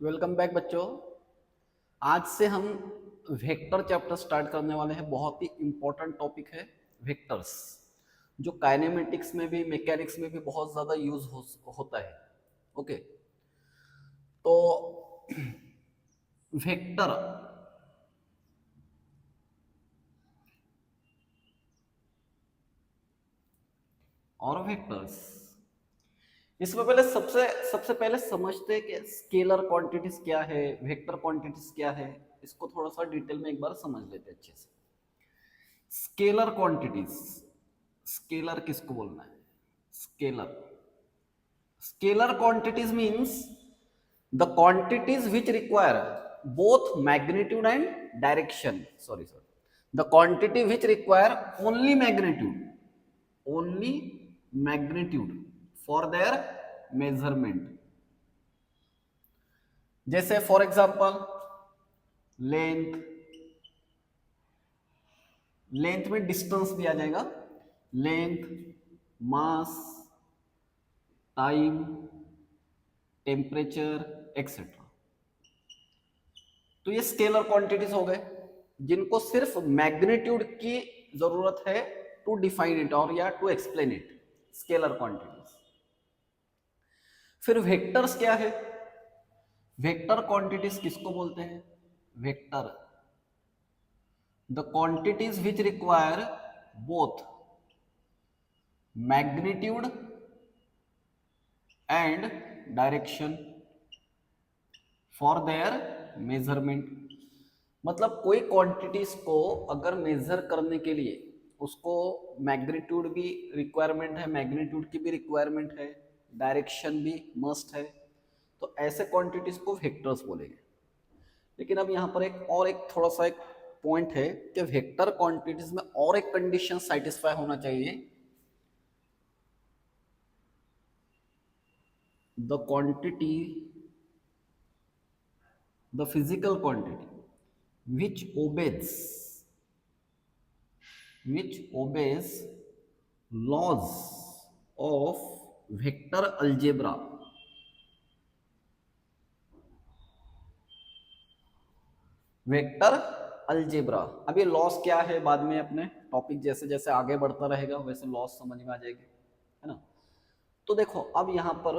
Welcome back बच्चों। आज से हम वेक्टर चैप्टर स्टार्ट करने वाले हैं। बहुत ही इंपॉर्टेंट टॉपिक है वेक्टर्स, जो काइनेमेटिक्स में भी मैकेनिक्स में भी बहुत ज़्यादा होता है। ओके, तो वेक्टर और वेक्टर्स, इसमें पहले सबसे सबसे पहले समझते हैं कि स्केलर क्वांटिटीज क्या है, वेक्टर क्वांटिटीज क्या है। इसको थोड़ा सा डिटेल में एक बार समझ लेते हैं अच्छे से। स्केलर क्वांटिटीज, स्केलर किसको बोलना है? Scalar, scalar quantities means the quantities which require both magnitude and direction. Sorry, the quantity which require only magnitude for their measurement. जैसे फॉर एग्जांपल लेंथ, लेंथ में डिस्टेंस भी आ जाएगा, लेंथ, मास, time, temperature etcetera. तो ये scalar quantities हो गए जिनको सिर्फ मैग्नीट्यूड की जरूरत है टू डिफाइन इट और या to explain it, scalar quantities. फिर वेक्टर्स क्या है? वेक्टर क्वांटिटीज किसको बोलते हैं? Vector the quantities which require both magnitude and direction for their measurement. मतलब कोई क्वांटिटीज को अगर मेजर करने के लिए उसको मैग्नीट्यूड भी रिक्वायरमेंट है, मैग्नीट्यूड की भी रिक्वायरमेंट है, डायरेक्शन भी मस्ट है, तो ऐसे क्वांटिटीज को वेक्टर्स बोलेंगे। लेकिन अब यहाँ पर एक थोड़ा सा एक पॉइंट है कि वेक्टर क्वांटिटीज में और एक कंडीशन सेटिस्फाई होना चाहिए। The quantity, the physical quantity which obeys laws of vector algebra, vector algebra. अब ये लॉस क्या है बाद में अपने टॉपिक जैसे जैसे आगे बढ़ता रहेगा वैसे लॉस समझ में आ जाएगी, है ना। तो देखो अब यहाँ पर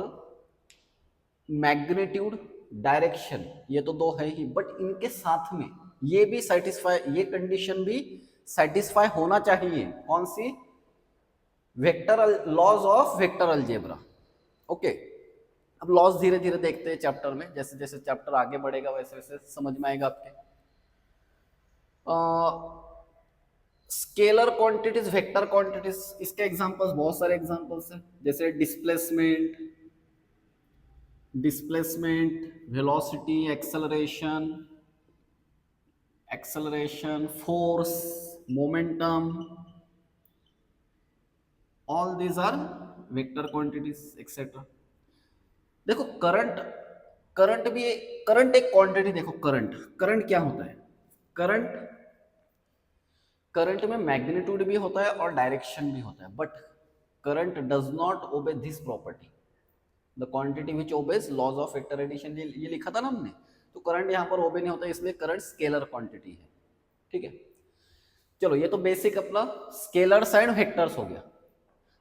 मैग्नीट्यूड, डायरेक्शन ये तो दो है ही, बट इनके साथ में ये भी सेटिस्फाई, ये कंडीशन भी सेटिस्फाई होना चाहिए। कौन सी? Vector laws of vector algebra. Okay, अब लॉज धीरे धीरे देखते हैं चैप्टर में, जैसे जैसे चैप्टर आगे बढ़ेगा वैसे वैसे समझ में आएगा आपके। स्केलर क्वांटिटीज, वेक्टर क्वांटिटीज, इसके एग्जांपल्स बहुत सारे एग्जांपल्स हैं, जैसे displacement, velocity, acceleration, force, momentum, all these are vector quantities etcetera. देखो करंट, करंट भी, करंट एक क्वांटिटी। देखो करंट, करंट क्या होता है? करंट, करंट में मैग्नीट्यूड भी होता है और डायरेक्शन भी होता है, but current does not obey this property, the quantity which obeys laws of vector addition. ये लिखा था ना हमने, तो करंट यहाँ पर ओबे नहीं होता, इसलिए करंट स्केलर क्वांटिटी है। ठीक है, चलो ये तो बेसिक अपना स्केलर्स एंड वेक्टर्स हो गया।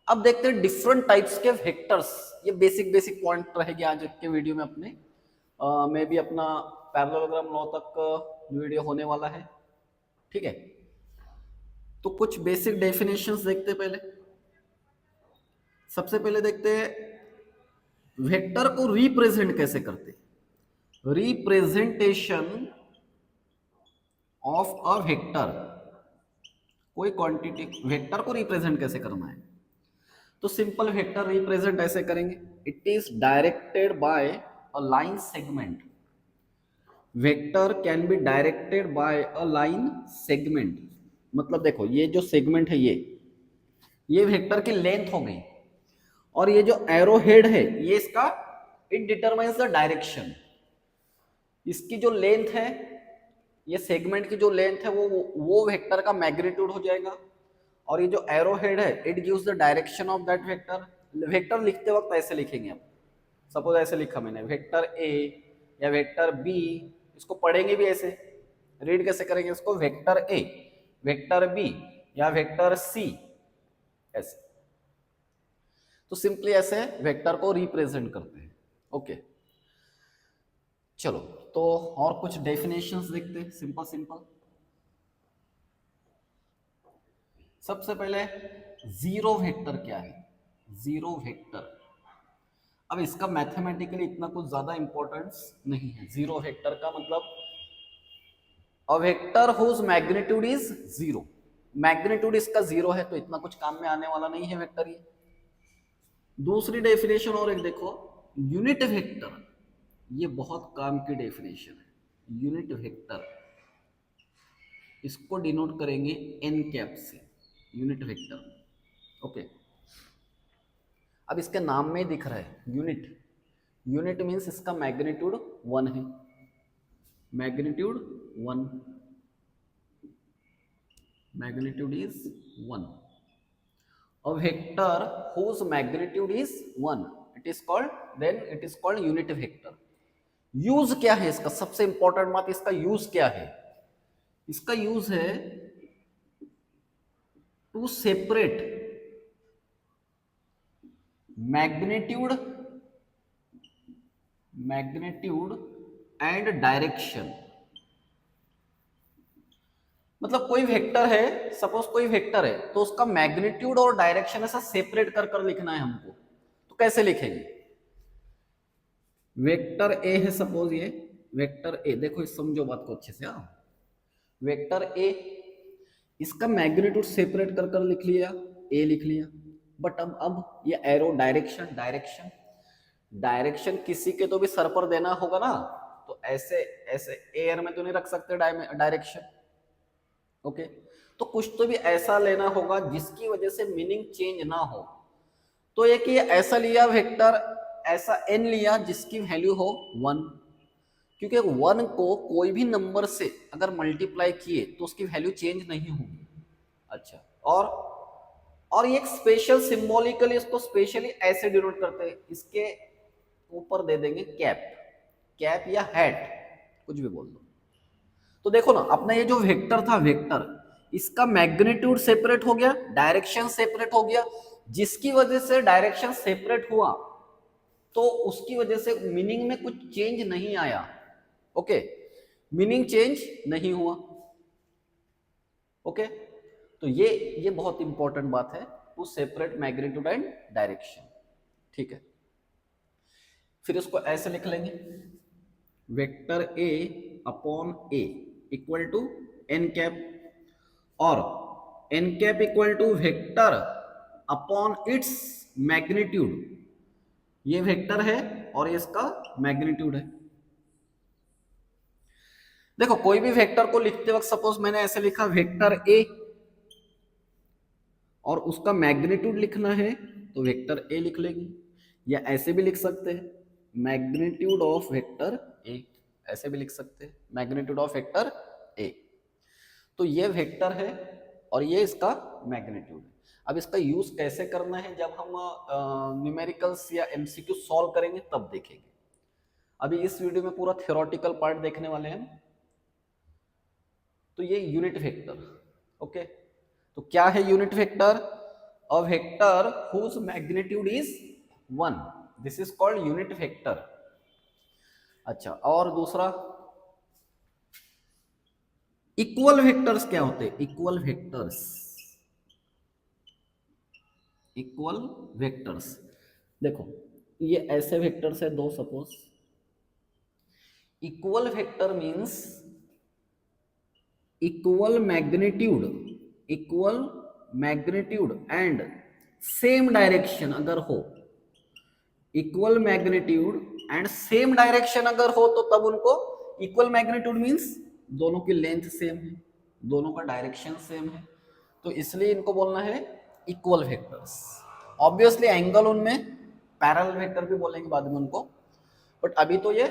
अब देखते हैं डिफरेंट टाइप्स के वेक्टर्स। ये बेसिक बेसिक पॉइंट रहेगी आज के वीडियो में अपने। में भी अपना पैरेललोग्राम लॉ तक वीडियो होने वाला है। ठीक है, तो कुछ बेसिक डेफिनेशंस देखते हैं पहले। सबसे पहले देखते हैं वेक्टर को रिप्रेजेंट कैसे करते हैं। रिप्रेजेंटेशन ऑफ अ वेक्टर, कोई क्वांटिटी वेक्टर को रिप्रेजेंट कैसे करना है? तो सिंपल वेक्टर रिप्रेजेंट ऐसे करेंगे, it is directed by a line segment. Vector can be directed by a line segment. मतलब देखो ये जो सेगमेंट है, ये वेक्टर की लेंथ हो गई, और ये जो एरो हेड है ये इसका, इट डिटरमाइंस द डायरेक्शन। इसकी जो लेंथ है, ये सेगमेंट की जो लेंथ है वो वेक्टर का मैग्नीट्यूड हो जाएगा, और ये जो एरो हेड है it gives the direction of that vector. Vector लिखते वक्त ऐसे लिखेंगे आप, सपोज ऐसे लिखा मैंने वेक्टर ए, या वेक्टर बी, इसको पढ़ेंगे भी ऐसे, रीड कैसे करेंगे इसको, वेक्टर ए, वेक्टर बी या वेक्टर सी, ऐसे। तो सिंपली ऐसे वेक्टर को रिप्रेजेंट करते हैं। ओके चलो, तो और कुछ डेफिनेशंस देखते हैं, सिंपल सिंपल। सबसे पहले जीरो वेक्टर क्या है, जीरो वेक्टर। अब इसका मैथमेटिकली इतना कुछ ज्यादा इंपॉर्टेंस नहीं है। जीरो वेक्टर का मतलब a vector whose magnitude is zero, magnitude इसका जीरो है तो इतना कुछ काम में आने वाला नहीं है वेक्टर ये। दूसरी डेफिनेशन और एक देखो, यूनिट वेक्टर, ये बहुत काम की डेफिनेशन है। यूनिट वेक्टर, इसको डिनोट करेंगे एन कैप से, यूनिट वेक्टर। ओके, अब इसके नाम में दिख रहा है यूनिट, यूनिट मीन्स इसका मैग्नीट्यूड 1 है, magnitude 1, magnitude is 1। A vector whose magnitude is 1, it is called, then it is called unit vector। Use क्या है इसका, सबसे इंपॉर्टेंट बात, इसका यूज क्या है, इसका यूज है to separate magnitude, magnitude and direction. मतलब कोई वेक्टर है, सपोज कोई वेक्टर है, तो उसका मैग्नीट्यूड और डायरेक्शन ऐसा सेपरेट कर कर लिखना है हमको। तो कैसे लिखेंगे, वेक्टर ए है सपोज, ये वेक्टर ए, देखो इस समझो बात को अच्छे से। हाँ, वेक्टर ए, इसका मैग्नीट्यूड सेपरेट कर कर लिख लिया, ए लिख लिया। बट अब ये एरो डायरेक्शन, डायरेक्शन, डायरेक्शन किसी के तो भी सर पर देना होगा ना, तो ऐसे ऐसे एयर में तो नहीं रख सकते डायरेक्शन। ओके, तो कुछ तो भी ऐसा लेना होगा जिसकी वजह से मीनिंग चेंज ना हो। तो एक ये ऐसा लिया वेक्टर, ऐसा एन लिया जिसकी वैल्यू हो 1, क्योंकि 1 को कोई भी नंबर से अगर मल्टीप्लाई किए तो उसकी वैल्यू चेंज नहीं होगी। अच्छा, और एक स्पेशल सिंबॉलिकली इसको स्पेशली ऐसे डिनोट करते हैं, इसके ऊपर दे देंगे कैप, कैप या हैट, कुछ भी बोल दो। तो देखो ना, अपना ये जो वेक्टर था, वेक्टर, इसका मैग्नीट्यूड सेपरेट हो गया, डायरेक्शन सेपरेट हो गया, जिसकी वजह से डायरेक्शन सेपरेट हुआ तो उसकी वजह से मीनिंग में कुछ चेंज नहीं आया। ओके, मीनिंग चेंज नहीं हुआ। ओके, तो ये बहुत इंपॉर्टेंट बात है, to separate magnitude and direction. ठीक है, फिर इसको ऐसे लिख लेंगे, vector A upon A equal to N cap, और N cap equal to vector upon its magnitude. ये वेक्टर है और ये इसका मैग्नीट्यूड है। देखो कोई भी वेक्टर को लिखते वक्त सपोज मैंने ऐसे लिखा वेक्टर ए और उसका मैग्नीट्यूड लिखना है तो वेक्टर ए लिख लेंगे, या ऐसे भी लिख सकते हैं मैग्नीट्यूड ऑफ वेक्टर ए, ऐसे भी लिख सकते हैं मैग्नीट्यूड ऑफ वेक्टर ए। तो ये वेक्टर है और ये इसका मैग्नीट्यूड है। अब इसका यूज कैसे करना है जब हम न्यूमेरिकल्स या एमसीक्यू सॉल्व करेंगे तब देखेंगे। अभी इस वीडियो में पूरा थ्योरेटिकल पार्ट देखने वाले हैं। तो ये यूनिट वेक्टर, ओके, तो क्या है unit vector, a vector whose magnitude is 1, this is called unit vector. अच्छा, और दूसरा इक्वल वेक्टर्स क्या होते हैं, इक्वल वेक्टर्स, इक्वल वेक्टर्स देखो ये ऐसे वेक्टर्स है दो suppose, equal vector means equal magnitude, equal magnitude and same direction अगर हो, equal magnitude and same direction अगर हो तो तब उनको इक्वल मैग्नीट्यूड मींस दोनों की लेंथ सेम है, दोनों का डायरेक्शन सेम है, तो इसलिए इनको बोलना है इक्वल वेक्टर्स। ऑब्वियसली एंगल उनमें पैरेलल वेक्टर भी बोलेंगे बाद में उनको, बट अभी तो ये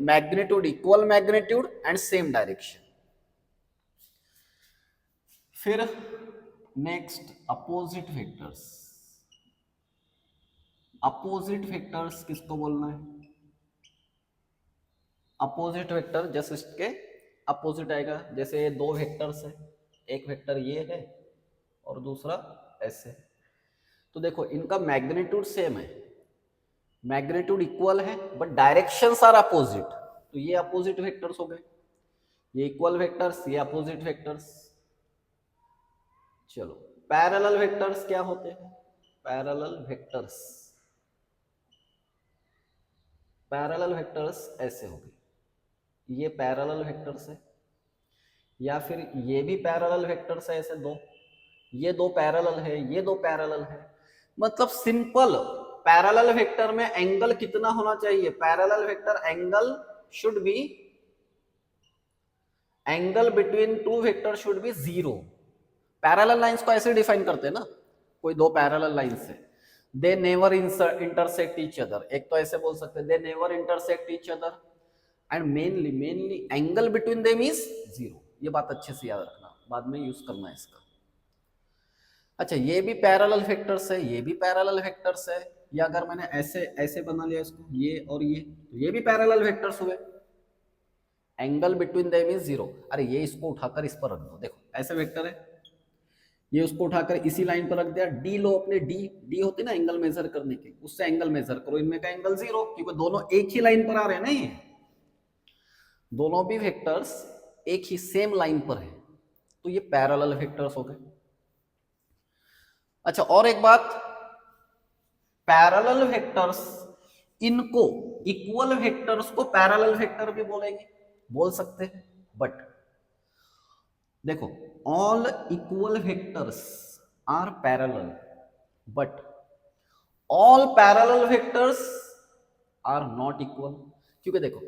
magnitude, equal magnitude and same direction. फिर next opposite vectors, opposite vectors किसको बोलना है, अपोजिट वेक्टर जैसे इसके अपोजिट आएगा, जैसे ये दो वेक्टर्स है, एक वेक्टर ये है और दूसरा ऐसे। तो देखो इनका मैग्नीट्यूड सेम है, मैग्नीट्यूड इक्वल है, बट डायरेक्शंस आर अपोजिट। तो ये अपोजिट वेक्टर्स हो गए, ये इक्वल वेक्टर्स, ये अपोजिट वेक्टर्स। चलो पैरेलल वेक्टर्स क्या होते हैं? पैरेलल वेक्टर्स, पैरेलल वेक्टर्स ऐसे हो गए, ये पैरेलल वेक्टर्स है, या फिर ये भी पैरेलल वेक्टर्स है, ऐसे दो, ये दो पैरेलल है, ये दो पैरेलल है। मतलब सिंपल पैरेलल वेक्टर में एंगल कितना होना चाहिए? Parallel vector angle should be, angle between two vector should be zero. Parallel lines को ऐसे डिफाइन करते हैं ना, कोई दो पैरेलल लाइंस है, they never intersect each other, एक तो ऐसे बोल सकते हैं they never intersect each other, and mainly angle between them is zero. ये बात अच्छे से याद रखना, बाद में यूज करना है इसका। अच्छा ये भी पैरेलल वेक्टर्स है, ये भी पैरेलल वेक्टर्स है, या अगर मैंने ऐसे ऐसे बना लिया इसको, ये और ये, तो ये भी पैरेलल वेक्टर्स हुए, angle between them is zero. अरे ये इसको उठाकर इस पर रख दो, देखो ऐसे वेक्टर है, ये उसको उठाकर इसी लाइन पर रख दिया, डी लो अपने, डी डी होती ना एंगल मेजर करने की, उससे एंगल मेजर करो, इनमें का एंगल जीरो, क्योंकि दोनों एक ही लाइन पर आ रहे हैं ना, ये दोनों भी वेक्टर्स एक ही सेम लाइन पर है, तो ये पैरेलल वेक्टर्स हो गए। अच्छा और एक बात, पैरेलल वेक्टर्स, इनको इक्वल वेक्टर्स को पैरेलल वेक्टर भी बोलेंगे, बोल सकते हैं, बट देखो all equal vectors are parallel, but all parallel vectors are not equal. क्योंकि देखो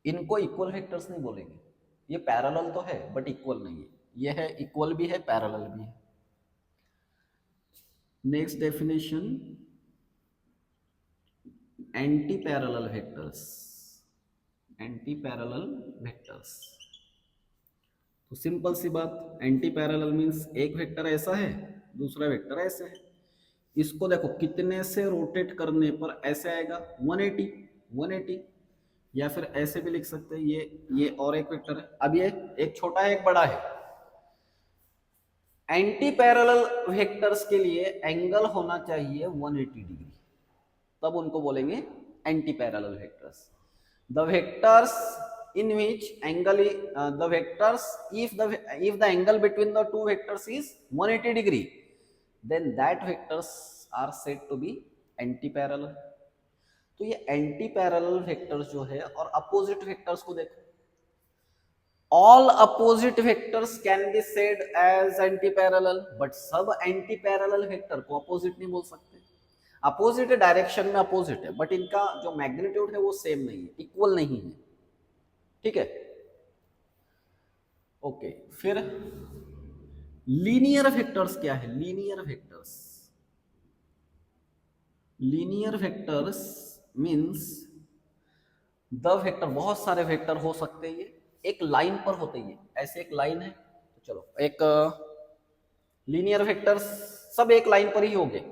इनको इक्वल वेक्टर्स नहीं बोलेंगे, ये पैरेलल तो है बट इक्वल नहीं है, ये है इक्वल भी है पैरेलल भी है। Next definition, anti parallel vectors, anti parallel vectors. तो सिंपल सी बात, एंटी पैरेलल मींस एक वेक्टर ऐसा है, दूसरा वेक्टर ऐसे है, इसको देखो कितने से रोटेट करने पर ऐसे आएगा 180, 180, या फिर ऐसे भी लिख सकते हैं, ये और एक वेक्टर है, अब ये एक छोटा है एक बड़ा है। एंटी पैरेलल वेक्टर्स के लिए एंगल होना चाहिए 180 डिग्री, तब उनको बोलेंगे anti parallel vectors. The vectors in which angle the vectors, if the angle between the two vectors is 180 degree, then that vectors are said to be anti parallel। तो ये anti parallel vectors जो है, और opposite vectors को देखो, all opposite vectors can be said as anti parallel, but सब anti parallel vector को opposite नहीं बोल सकते। अपोजिट डायरेक्शन में अपोजिट है, बट इनका जो मैग्नीट्यूड है वो सेम नहीं है, इक्वल नहीं है, ठीक है। ओके फिर लीनियर वेक्टर्स क्या है? Linear vectors, linear vectors means the vector, बहुत सारे वेक्टर हो सकते हैं, ये एक लाइन पर होते हैं, ऐसे एक लाइन है, तो चलो एक लीनियर वेक्टर्स सब एक लाइन पर ही होंगे,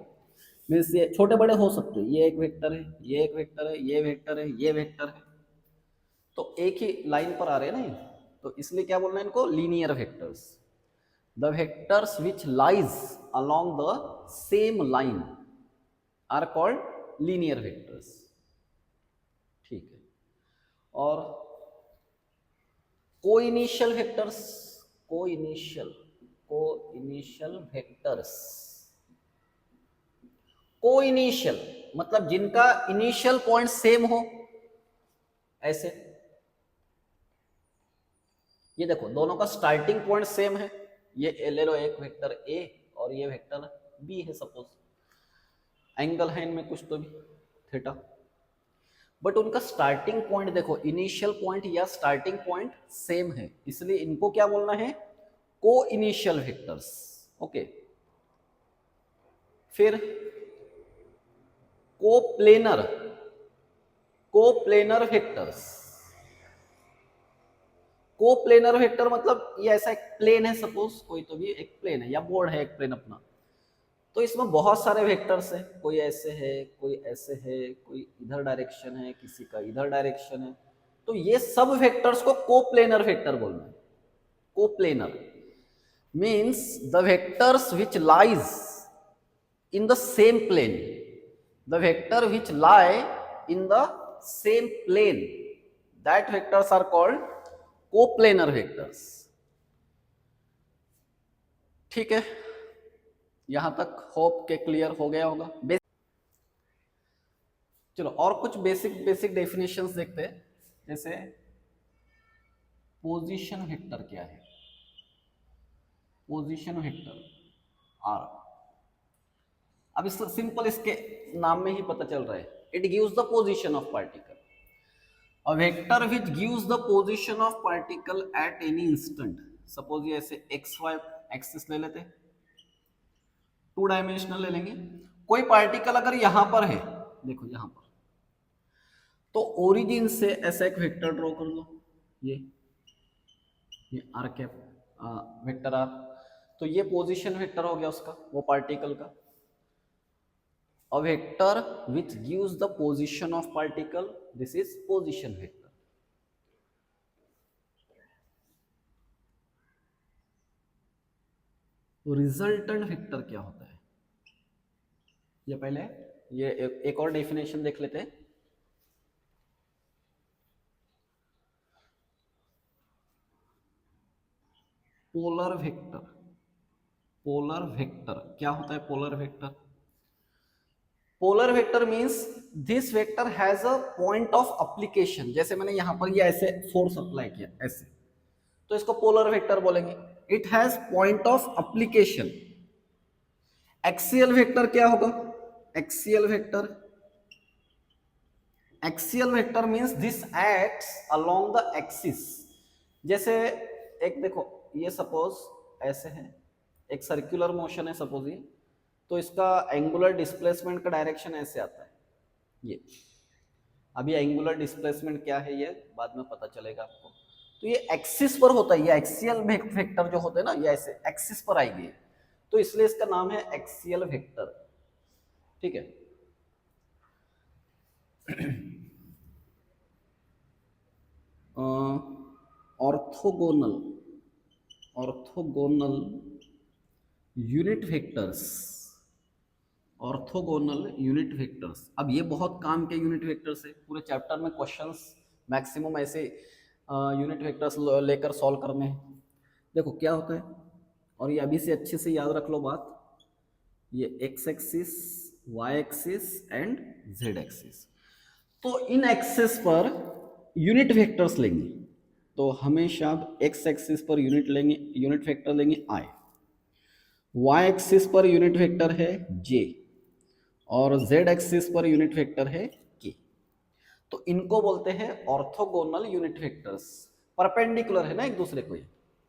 मींस ये छोटे बड़े हो सकते हैं, ये एक वेक्टर है, ये एक वेक्टर है, ये वेक्टर है, ये वेक्टर है, तो एक ही लाइन पर आ रहे हैं ना, तो इसलिए क्या बोलना है इनको? Linear vectors. The vectors which lies along the same line are called linear vectors, ठीक है। और कोइनिशियल वेक्टर्स, कोइनिशियल वेक्टर्स, कोइनिशियल मतलब जिनका इनिशियल पॉइंट सेम हो, ऐसे ये देखो दोनों का स्टार्टिंग पॉइंट सेम है, ये ले लो एक वेक्टर ए और ये वेक्टर बी है, सपोज एंगल है इनमें कुछ तो भी थीटा, बट उनका स्टार्टिंग पॉइंट देखो, इनिशियल पॉइंट या स्टार्टिंग पॉइंट सेम है, इसलिए इनको क्या बोलना है? को इनिशियल वेक्टर्स, ओके। फिर coplanar, coplanar vectors, coplanar vector मतलब ये ऐसा एक प्लेन है, सपोज कोई तो भी एक प्लेन है या बोर्ड है एक प्लेन अपना, तो इसमें बहुत सारे वेक्टर्स है, कोई ऐसे है, कोई ऐसे है, कोई इधर डायरेक्शन है, किसी का इधर डायरेक्शन है, तो ये सब वेक्टर्स को कोप्लेनर वेक्टर बोलना है। Coplanar means the vectors which lies in the same plane, the vector which lie in the same plane, that vectors are called coplanar vectors। ठीक है, यहां तक होप के क्लियर हो गया होगा। चलो और कुछ बेसिक बेसिक डेफिनेशंस देखते हैं। जैसे पोजीशन वेक्टर क्या है? पोजीशन वेक्टर आर, अब इस सिंपल इसके नाम में ही पता चल रहा है, it gives the position of particle. A vector which gives the position of particle at any instant, suppose ये ऐसे एक्स वाई एक्सिस ले लेते, टू डायमेंशनल ले लेंगे। कोई पार्टिकल अगर यहां पर है, देखो यहां पर, तो ओरिजिन से ऐसा एक वेक्टर ड्रॉ कर दो, ये आर कैप वेक्टर आर, तो ये पोजीशन वेक्टर हो गया उसका, वो पार्टिकल का। A vector which gives the position of particle, this is position vector। तो रिजल्टेंट वेक्टर क्या होता है? ये पहले ये एक और डेफिनेशन देख लेते हैं। पोलर वेक्टर, पोलर वेक्टर क्या होता है? Polar vector, polar vector means this vector has a point of application. जैसे मैंने यहां पर ये ऐसे फोर्स अप्लाई किया ऐसे, तो इसको पोलर वेक्टर बोलेंगे। It has point of application. Axial vector क्या होगा? Axial vector, axial vector means this acts along the axis. जैसे एक देखो, ये सपोज ऐसे है, एक सर्कुलर मोशन है सपोज ये, तो इसका एंगुलर डिस्प्लेसमेंट का डायरेक्शन ऐसे आता है ये। अभी एंगुलर डिस्प्लेसमेंट क्या है ये बाद में पता चलेगा आपको। तो ये एक्सिस पर होता है, ये एक्सियल वेक्टर जो होते हैं ना, ये ऐसे एक्सिस पर आएगी, तो इसलिए इसका नाम है एक्सियल वेक्टर। ठीक है। Orthogonal, orthogonal unit vectors, orthogonal unit vectors. अब ये बहुत काम के यूनिट वेक्टर्स है, पूरे चैप्टर में क्वेश्चंस मैक्सिमम ऐसे यूनिट वेक्टर्स लेकर सॉल्व करने हैं। देखो क्या होता है, और ये अभी से अच्छे से याद रख लो बात, ये X axis, Y axis and Z axis. तो इन एक्सिस पर यूनिट वेक्टर्स लेंगे, तो हमेशा एक्स एक्सिस पर यूनिट लेंगे, यूनिट वेक्टर लेंगे आई, वाई एक्सिस पर यूनिट वेक्टर है जे, और जेड एक्सिस पर यूनिट वेक्टर है के। तो इनको बोलते हैं ऑर्थोगोनल यूनिट वेक्टर्स। परपेंडिकुलर है ना एक दूसरे को,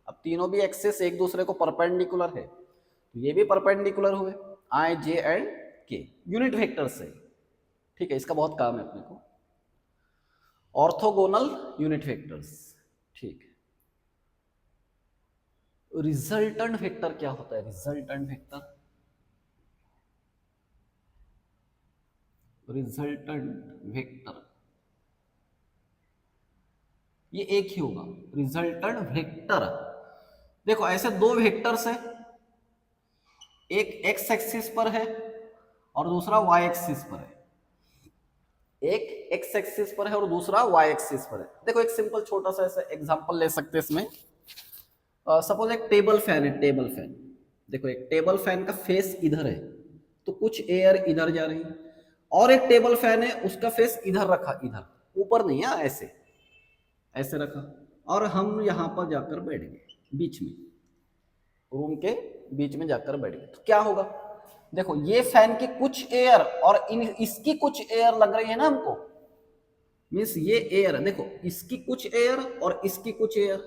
अब तीनों भी एक्सिस एक दूसरे को परपेंडिकुलर है, तो ये भी परपेंडिकुलर हुए, आई जे एंड के यूनिट वेक्टर्स है। ठीक है, इसका बहुत काम है अपने को, ऑर्थोगोनल यूनिट वेक्टर्स। ठीक, रिजल्टेंट वेक्टर क्या होता है? रिजल्टेंट वेक्टर, रिजल्टेंट वेक्टर ये एक ही होगा, रिजल्टेंट वेक्टर। देखो ऐसे दो वेक्टर्स है, एक एक्स एक्सिस पर है और दूसरा वाई एक्सिस पर है, एक एक्स एक्सिस पर है और दूसरा वाई एक्सिस पर है। देखो एक सिंपल छोटा सा ऐसा एग्जांपल ले सकते हैं इसमें। सपोज एक टेबल फैन है, टेबल फैन, देखो एक टेबल फैन का फेस इधर है, तो कुछ एयर इधर जा रही है, और एक टेबल फैन है उसका फेस इधर रखा, इधर ऊपर नहीं है, ऐसे ऐसे रखा, और हम यहां पर जाकर बैठ गए बीच में, रूम के बीच में जाकर बैठ गए, तो क्या होगा? देखो ये फैन की कुछ एयर और इसकी कुछ एयर लग रही है ना हमको, मीन्स ये एयर, देखो इसकी कुछ एयर और इसकी कुछ एयर,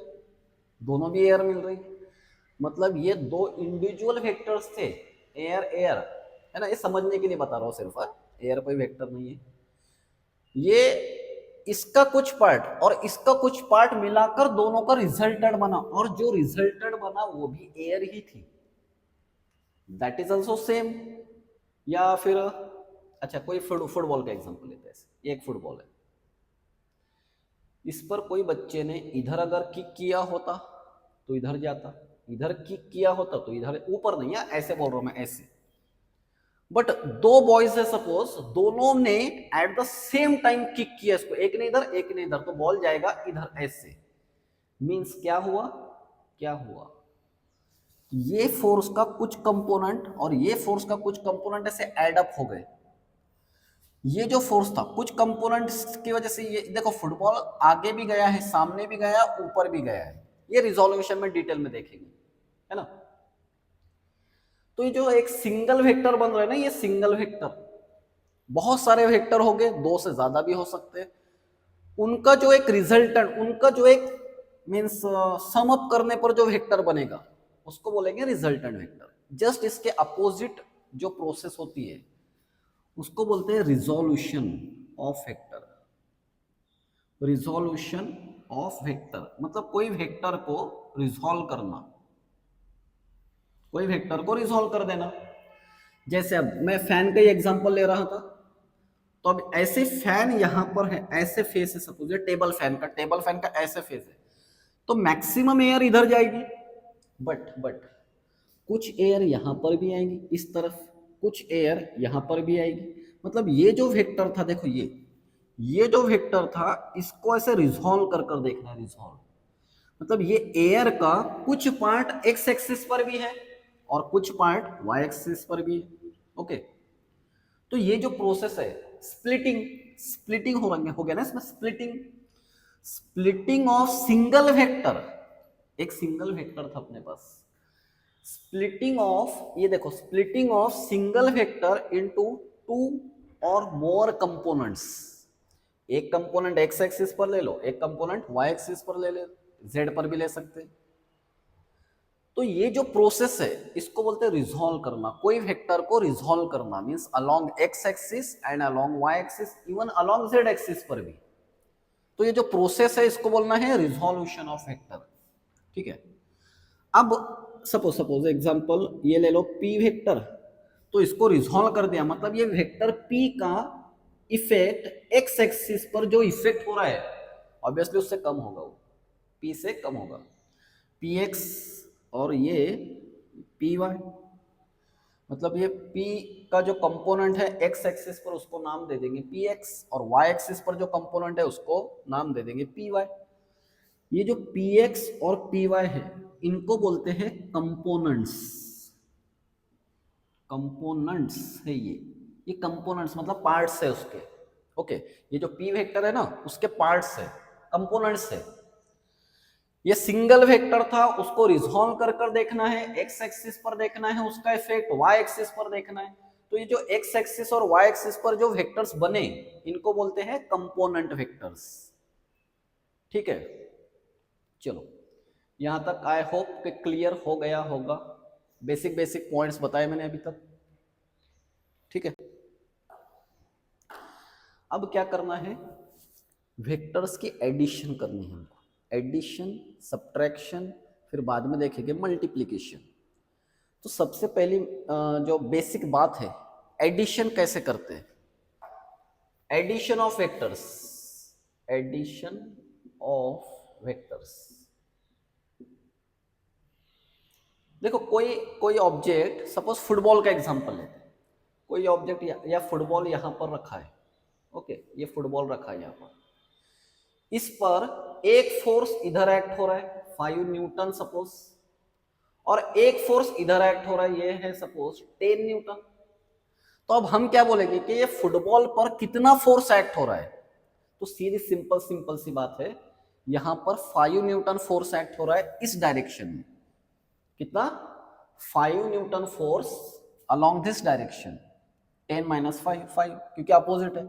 दोनों भी एयर मिल रही, मतलब ये दो इंडिविजुअल वेक्टर्स थे, एयर एयर है ना, ये समझने के लिए बता रहा हूँ सिर्फ, एयर कोई वेक्टर नहीं है। ये इसका कुछ पार्ट और इसका कुछ पार्ट मिलाकर दोनों का रिजल्टेंट बना, और जो रिजल्टेंट बना वो भी एयर ही थी, दैट इज ऑल्सो सेम। या फिर अच्छा कोई फुटबॉल का एग्जांपल लेते हैं, एक फुटबॉल है, इस पर कोई बच्चे ने इधर अगर किक किया होता तो इधर जाता, इधर किक किया होता तो इधर, ऊपर नहीं है, ऐसे बोल रहा हूं मैं, ऐसे। बट दो बॉयज है सपोज, दोनों ने at the same time kick किया इसको, एक ने इधर एक ने इधर, तो बॉल जाएगा इधर ऐसे। मींस क्या हुआ, क्या हुआ, ये फोर्स का कुछ कंपोनेंट और ये फोर्स का कुछ कंपोनेंट ऐसे ऐड अप हो गए। ये जो फोर्स था कुछ कंपोनेंट्स की वजह से, ये देखो फुटबॉल आगे भी गया है, सामने भी गया, ऊपर भी गया है। ये रिजोल्यूशन में डिटेल में देखेंगे, है ना। तो ये जो एक सिंगल वेक्टर बन रहा है ना, ये सिंगल वेक्टर, बहुत सारे वेक्टर हो गए, दो से ज्यादा भी हो सकते हैं, उनका जो एक रिजल्टेंट, उनका जो एक मीन्स सम अप करने पर जो वेक्टर बनेगा उसको बोलेंगे रिजल्टेंट वेक्टर। जस्ट इसके अपोजिट जो प्रोसेस होती है उसको बोलते हैं resolution of vector. Resolution of vector मतलब कोई वेक्टर को रिजोल्व करना, कोई वेक्टर को रिजोल्व कर देना। जैसे अब मैं फैन का ही एग्जांपल ले रहा था, तो अब ऐसे फैन यहां पर है, ऐसे फेस है, सपोज ये टेबल फैन का, टेबल फैन का ऐसे फेस है, तो मैक्सिमम एयर इधर जाएगी, बट कुछ एयर यहां पर भी आएंगी इस तरफ, कुछ एयर यहां पर भी आएगी। मतलब ये जो वेक्टर था, देखो ये जो वेक्टर था इसको ऐसे रिजॉल्व कर कर देखना है, रिजॉल्व मतलब ये एयर का कुछ पार्ट एक्स एक्सिस पर भी है और कुछ पार्ट वाई एक्सिस पर भी है। ओके, तो ये जो प्रोसेस है स्प्लिटिंग, स्प्लिटिंग हो गया ना इसमें, splitting, splitting of single vector, एक सिंगल वेक्टर था अपने पास, स्प्लिटिंग ऑफ, ये देखो splitting of single vector into two और मोर कंपोनेंट्स। एक कंपोनेंट एक्स एक्सिस पर ले लो, एक कंपोनेंट वाई एक्सिस पर ले ले, जेड पर भी ले सकते हैं। तो ये जो प्रोसेस है इसको बोलते हैं रिजॉल्व करना, कोई वेक्टर को रिजॉल्व करना, means along X axis and along Y axis, even along Z axis पर भी। तो ये जो प्रोसेस है इसको बोलना है रिजोल्यूशन ऑफ वेक्टर। ठीक है, अब सपोज एग्जांपल ये ले लो पी वेक्टर, तो इसको रिजॉल्व कर दिया, मतलब ये वेक्टर पी का इफेक्ट एक्स एक्सिस पर जो इफेक्ट हो रहा है ऑब्वियसली उससे कम होगा, वो पी से कम होगा, पी एक्स और ये पी वाई, मतलब ये P का जो कंपोनेंट है x एक्सिस पर उसको नाम दे देंगे Px और y एक्सिस पर जो कंपोनेंट है उसको नाम दे देंगे Py। ये जो Px और Py है इनको बोलते हैं कंपोनेंट्स, कंपोनेंट्स है ये कंपोनेंट्स मतलब पार्ट्स है उसके। ओके, ये जो P वेक्टर है ना उसके पार्ट्स है, कंपोनेंट्स है। ये सिंगल वेक्टर था, उसको रिजॉल्व कर कर देखना है, एक्स एक्सिस पर देखना है, उसका इफेक्ट वाई एक्सिस पर देखना है। तो ये जो एक्स एक्सिस और वाई एक्सिस पर जो वेक्टर्स बने इनको बोलते हैं कंपोनेंट वेक्टर्स। ठीक है, चलो यहां तक आई होप कि क्लियर हो गया होगा, बेसिक बेसिक पॉइंट्स बताए मैंने अभी तक। ठीक है, अब क्या करना है, वेक्टर्स की एडिशन करनी है हमको, एडिशन, सब्ट्रैक्शन, फिर बाद में देखेंगे मल्टीप्लिकेशन। तो सबसे पहली जो बेसिक बात है, एडिशन कैसे करते हैं, addition of vectors, addition of vectors. देखो कोई कोई ऑब्जेक्ट, सपोज फुटबॉल का एग्जांपल लेते हैं, कोई ऑब्जेक्ट या फुटबॉल यहां पर रखा है। ओके, ये फुटबॉल रखा है यहां पर, इस पर एक फोर्स इधर एक्ट हो रहा है 5 न्यूटन सपोज, और एक फोर्स इधर एक्ट हो रहा है, ये है सपोज 10 न्यूटन। तो अब हम क्या बोलेंगे कि ये फुटबॉल पर कितना फोर्स एक्ट हो रहा है, तो सीधी सिंपल सिंपल सी बात है, यहां पर 5 न्यूटन फोर्स एक्ट हो रहा है इस डायरेक्शन में। कितना, 5 Newton force along this direction, 10 minus 5 5, क्योंकि अपोजिट है,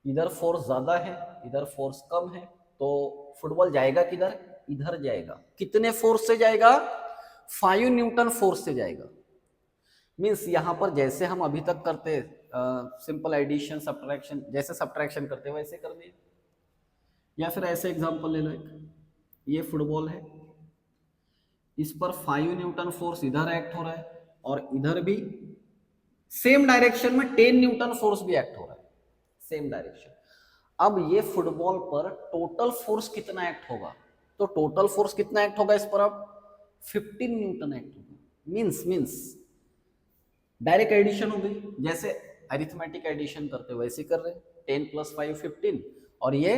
इधर फोर्स ज्यादा है इधर फोर्स कम है, तो फुटबॉल जाएगा किधर, इधर जाएगा। कितने फोर्स से जाएगा, 5 न्यूटन फोर्स से जाएगा। मींस यहां पर जैसे हम अभी तक करते सिंपल एडिशन सब्ट्रैक्शन, जैसे सब्ट्रैक्शन करते वैसे कर दिए। या फिर ऐसे एग्जांपल ले लो, एक ये फुटबॉल है, इस पर 5 न्यूटन फोर्स इधर एक्ट हो रहा है और इधर भी सेम डायरेक्शन में 10 न्यूटन फोर्स भी एक्ट हो रहा है, सेम डायरेक्शन। अब ये फुटबॉल पर टोटल फोर्स कितना एक्ट होगा, तो टोटल फोर्स कितना एक्ट होगा इस पर, अब 15 न्यूटन एक्ट होगा। मीन्स डायरेक्ट एडिशन हो गई, जैसे अरिथमेटिक एडिशन करते हो वैसे कर रहे, 10 + 5 15, और ये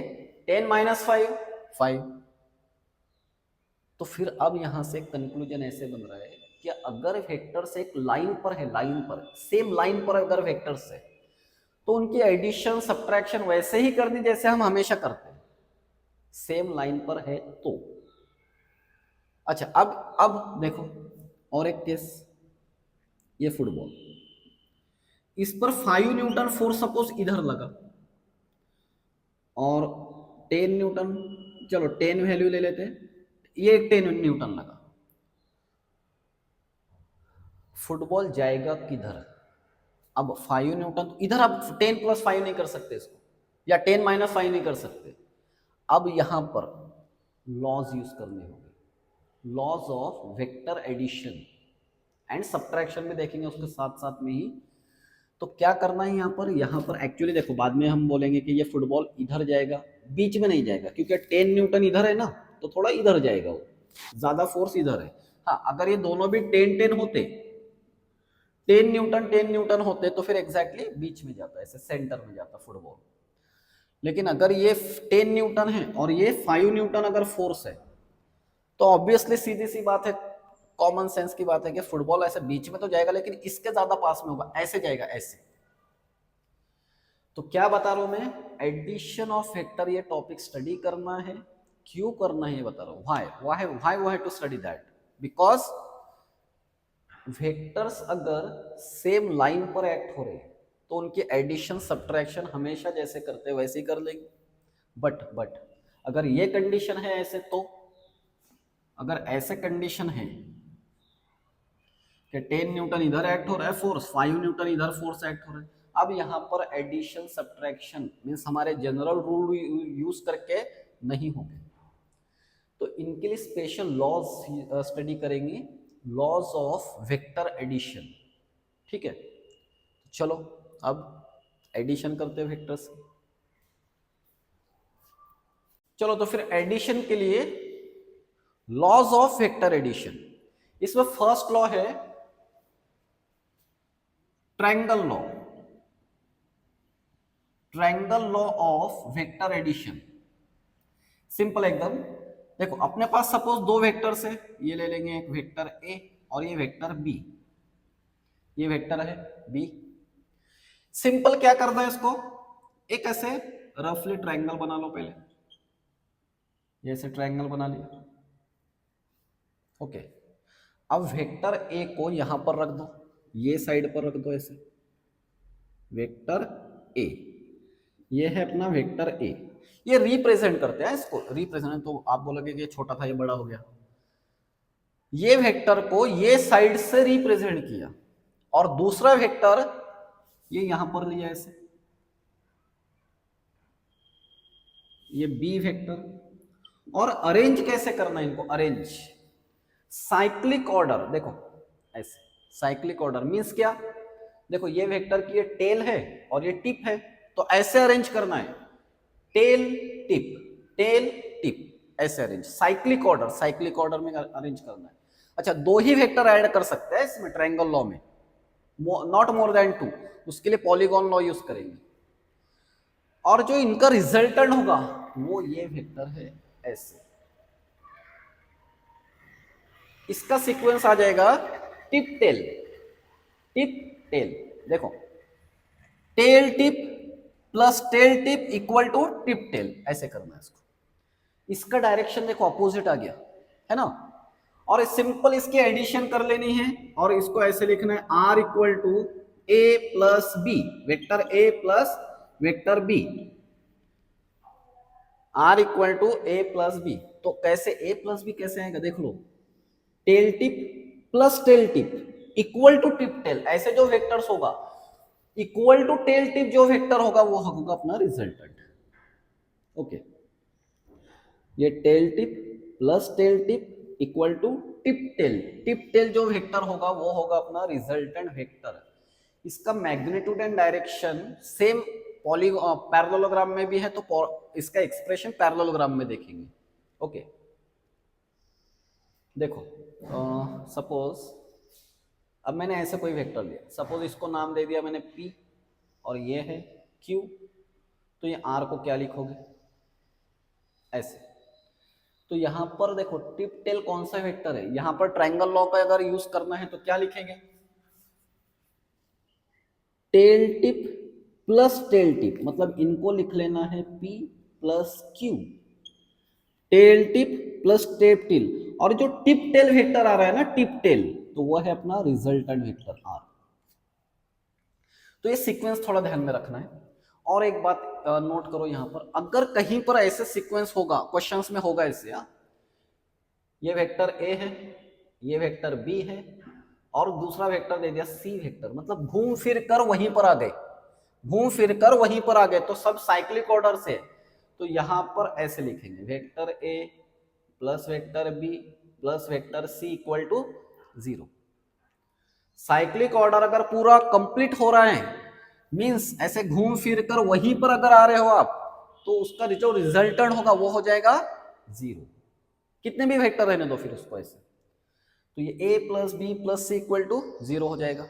10 - 5 5। तो फिर अब यहां से कंक्लूजन ऐसे बन रहा है कि अगर वेक्टर्स एक लाइन पर है, लाइन पर, सेम लाइन पर अगर वेक्टर्स है, तो उनकी एडिशन सब्ट्रैक्शन वैसे ही करनी जैसे हम हमेशा करते हैं, सेम लाइन पर है तो। अच्छा, अब देखो और एक केस, ये फुटबॉल, इस पर 5 न्यूटन फोर्स सपोज इधर लगा और 10 न्यूटन, चलो 10 वैल्यू ले लेते हैं, ये 10 न्यूटन लगा, फुटबॉल जाएगा किधर, अब 5 न्यूटन तो इधर, अब 10 + 5 नहीं कर सकते इसको, या 10 - 5 नहीं कर सकते। अब यहां पर लॉज यूज करने होंगे, laws of vector addition and subtraction में देखेंगे उसके साथ साथ में ही। तो क्या करना है यहाँ पर एक्चुअली देखो, बाद में हम बोलेंगे कि ये फुटबॉल इधर जाएगा, बीच में नहीं जाएगा, क्योंकि 10 न्यूटन इधर है ना, तो थोड़ा इधर जाएगा, वो ज्यादा फोर्स इधर है। हाँ, अगर ये दोनों भी 10 होते, 10 न्यूटन होते, तो फिर एग्जैक्टली बीच में जाता, ऐसे सेंटर में जाता फुटबॉल। लेकिन अगर ये 10 न्यूटन है और ये 5 न्यूटन अगर फोर्स है, तो ऑब्वियसली सीधी सी बात है, कॉमन सेंस की बात है कि फुटबॉल ऐसे बीच में तो जाएगा, लेकिन इसके ज्यादा पास में होगा, ऐसे जाएगा ऐसे। तो क्या बता रहा हूं मैं, एडिशन ऑफ वेक्टर, ये टॉपिक स्टडी करना है। क्यों करना है ये बता रहा हूं, why to study that, because vectors अगर सेम लाइन पर एक्ट हो रहे हैं, तो उनकी एडिशन सब्ट्रैक्शन हमेशा जैसे करते हैं वैसे ही कर लेंगे। बट अगर ये कंडीशन है ऐसे, तो अगर ऐसे कंडीशन है कि 10 न्यूटन इधर एक्ट हो रहा है फोर्स, 5 न्यूटन इधर फोर्स एक्ट हो रहा है, अब यहाँ पर एडिशन सब्ट्रैक्शन मीन्स हमारे जनरल रूल यूज करके नहीं होंगे, तो इनके लिए स्पेशल लॉज स्टडी करेंगे, लॉज ऑफ वेक्टर एडिशन। ठीक है, चलो अब एडिशन करते हैं वेक्टर्स की। चलो तो फिर एडिशन के लिए लॉज ऑफ वेक्टर एडिशन, इसमें फर्स्ट लॉ है triangle law, triangle law of vector addition. Simple एकदम, देखो अपने पास सपोज दो वेक्टर्स है, ये ले लेंगे एक वेक्टर ए और ये वेक्टर बी, ये वेक्टर है बी। सिंपल क्या करना है इसको, एक ऐसे रफली ट्रायंगल बना लो पहले, ये ऐसे ट्रायंगल बना लिया। ओके, अब वेक्टर ए को यहां पर रख दो, ये साइड पर रख दो ऐसे, वेक्टर ए, ये है अपना वेक्टर ए, ये रिप्रेजेंट करते हैं इसको, रिप्रेजेंट, तो आप बोलोगे कि ये छोटा था ये बड़ा हो गया, ये वेक्टर को ये साइड से रिप्रेजेंट किया, और दूसरा वेक्टर ये यहां पर लिया ऐसे, ये बी वेक्टर। और अरेंज कैसे करना है इनको, अरेंज साइक्लिक ऑर्डर, देखो ऐसे साइक्लिक ऑर्डर मींस क्या, देखो ये वेक्टर की ये टेल है और ये टिप है, तो ऐसे अरेंज करना है, टेल टेल टिप, ऐसे अरेंज, साइक्लिक ऑर्डर में अरेंज करना है। अच्छा, दो ही वेक्टर ऐड कर सकते हैं इसमें ट्रायंगल लॉ में, नॉट मोर देन 2, उसके लिए पॉलीगॉन लॉ यूज करेंगे, और जो इनका रिजल्टेंट होगा वो ये वेक्टर है ऐसे, इसका सीक्वेंस आ जाएगा टिप टेल, देखो tail tip plus tail tip equal to tip tail, ऐसे करना है इसको। इसका डायरेक्शन देखो अपोजिट आ गया है ना, और सिंपल इसकी एडिशन कर लेनी है, और इसको ऐसे लिखना है R equal to A plus B, vector A plus vector B, R equal to A plus B. तो कैसे ए प्लस बी कैसे आएगा, देख लो, tail tip plus tail tip equal to tip tail, ऐसे जो वेक्टर्स होगा इक्वल टू टेल टिप जो वेक्टर होगा वो होगा अपना रिजल्टेंट। ओके, ये tail tip plus tail tip equal to tip tail जो वेक्टर होगा वो होगा अपना रिजल्टेंट वेक्टर। इसका magnitude and direction same poly parallelogram में भी है तो इसका एक्सप्रेशन पैरेललोग्राम में देखेंगे। ओके देखो सपोज अब मैंने ऐसे कोई वेक्टर लिया, सपोज इसको नाम दे दिया मैंने P और ये है Q, तो ये R को क्या लिखोगे ऐसे। तो यहां पर देखो टिप टेल कौन सा वेक्टर है, यहां पर ट्रायंगल लॉ का अगर यूज करना है तो क्या लिखेंगे, tail tip plus tail tip, मतलब इनको लिख लेना है P plus Q, tail tip plus tip tail, और जो टिप टेल वेक्टर आ रहा है ना टिप टेल, तो वो है अपना रिजल्टेंट वेक्टर R। तो ये सीक्वेंस थोड़ा ध्यान में रखना है। और एक बात नोट करो यहां पर, अगर कहीं पर ऐसे सीक्वेंस होगा, क्वेश्चंस में होगा ऐसे, ये वेक्टर A है, ये वेक्टर B है, और दूसरा वेक्टर दे दिया C वेक्टर, मतलब घूम फिर कर वहीं पर आ गए, घूम फिर कर वहीं पर आ गए, तो सब साइक्लिक ऑर्डर से। तो यहां पर ऐसे लिखेंगे vector A plus vector B plus vector C equal to 0। Cyclic order अगर पूरा कंप्लीट हो रहा है, मींस ऐसे घूम फिर कर वहीं पर अगर आ रहे हो आप, तो उसका जो रिजल्टेंट होगा वो हो जाएगा 0। कितने भी वेक्टर रहने दो फिर उसको ऐसे, तो ये A plus B plus C equal to 0 हो जाएगा।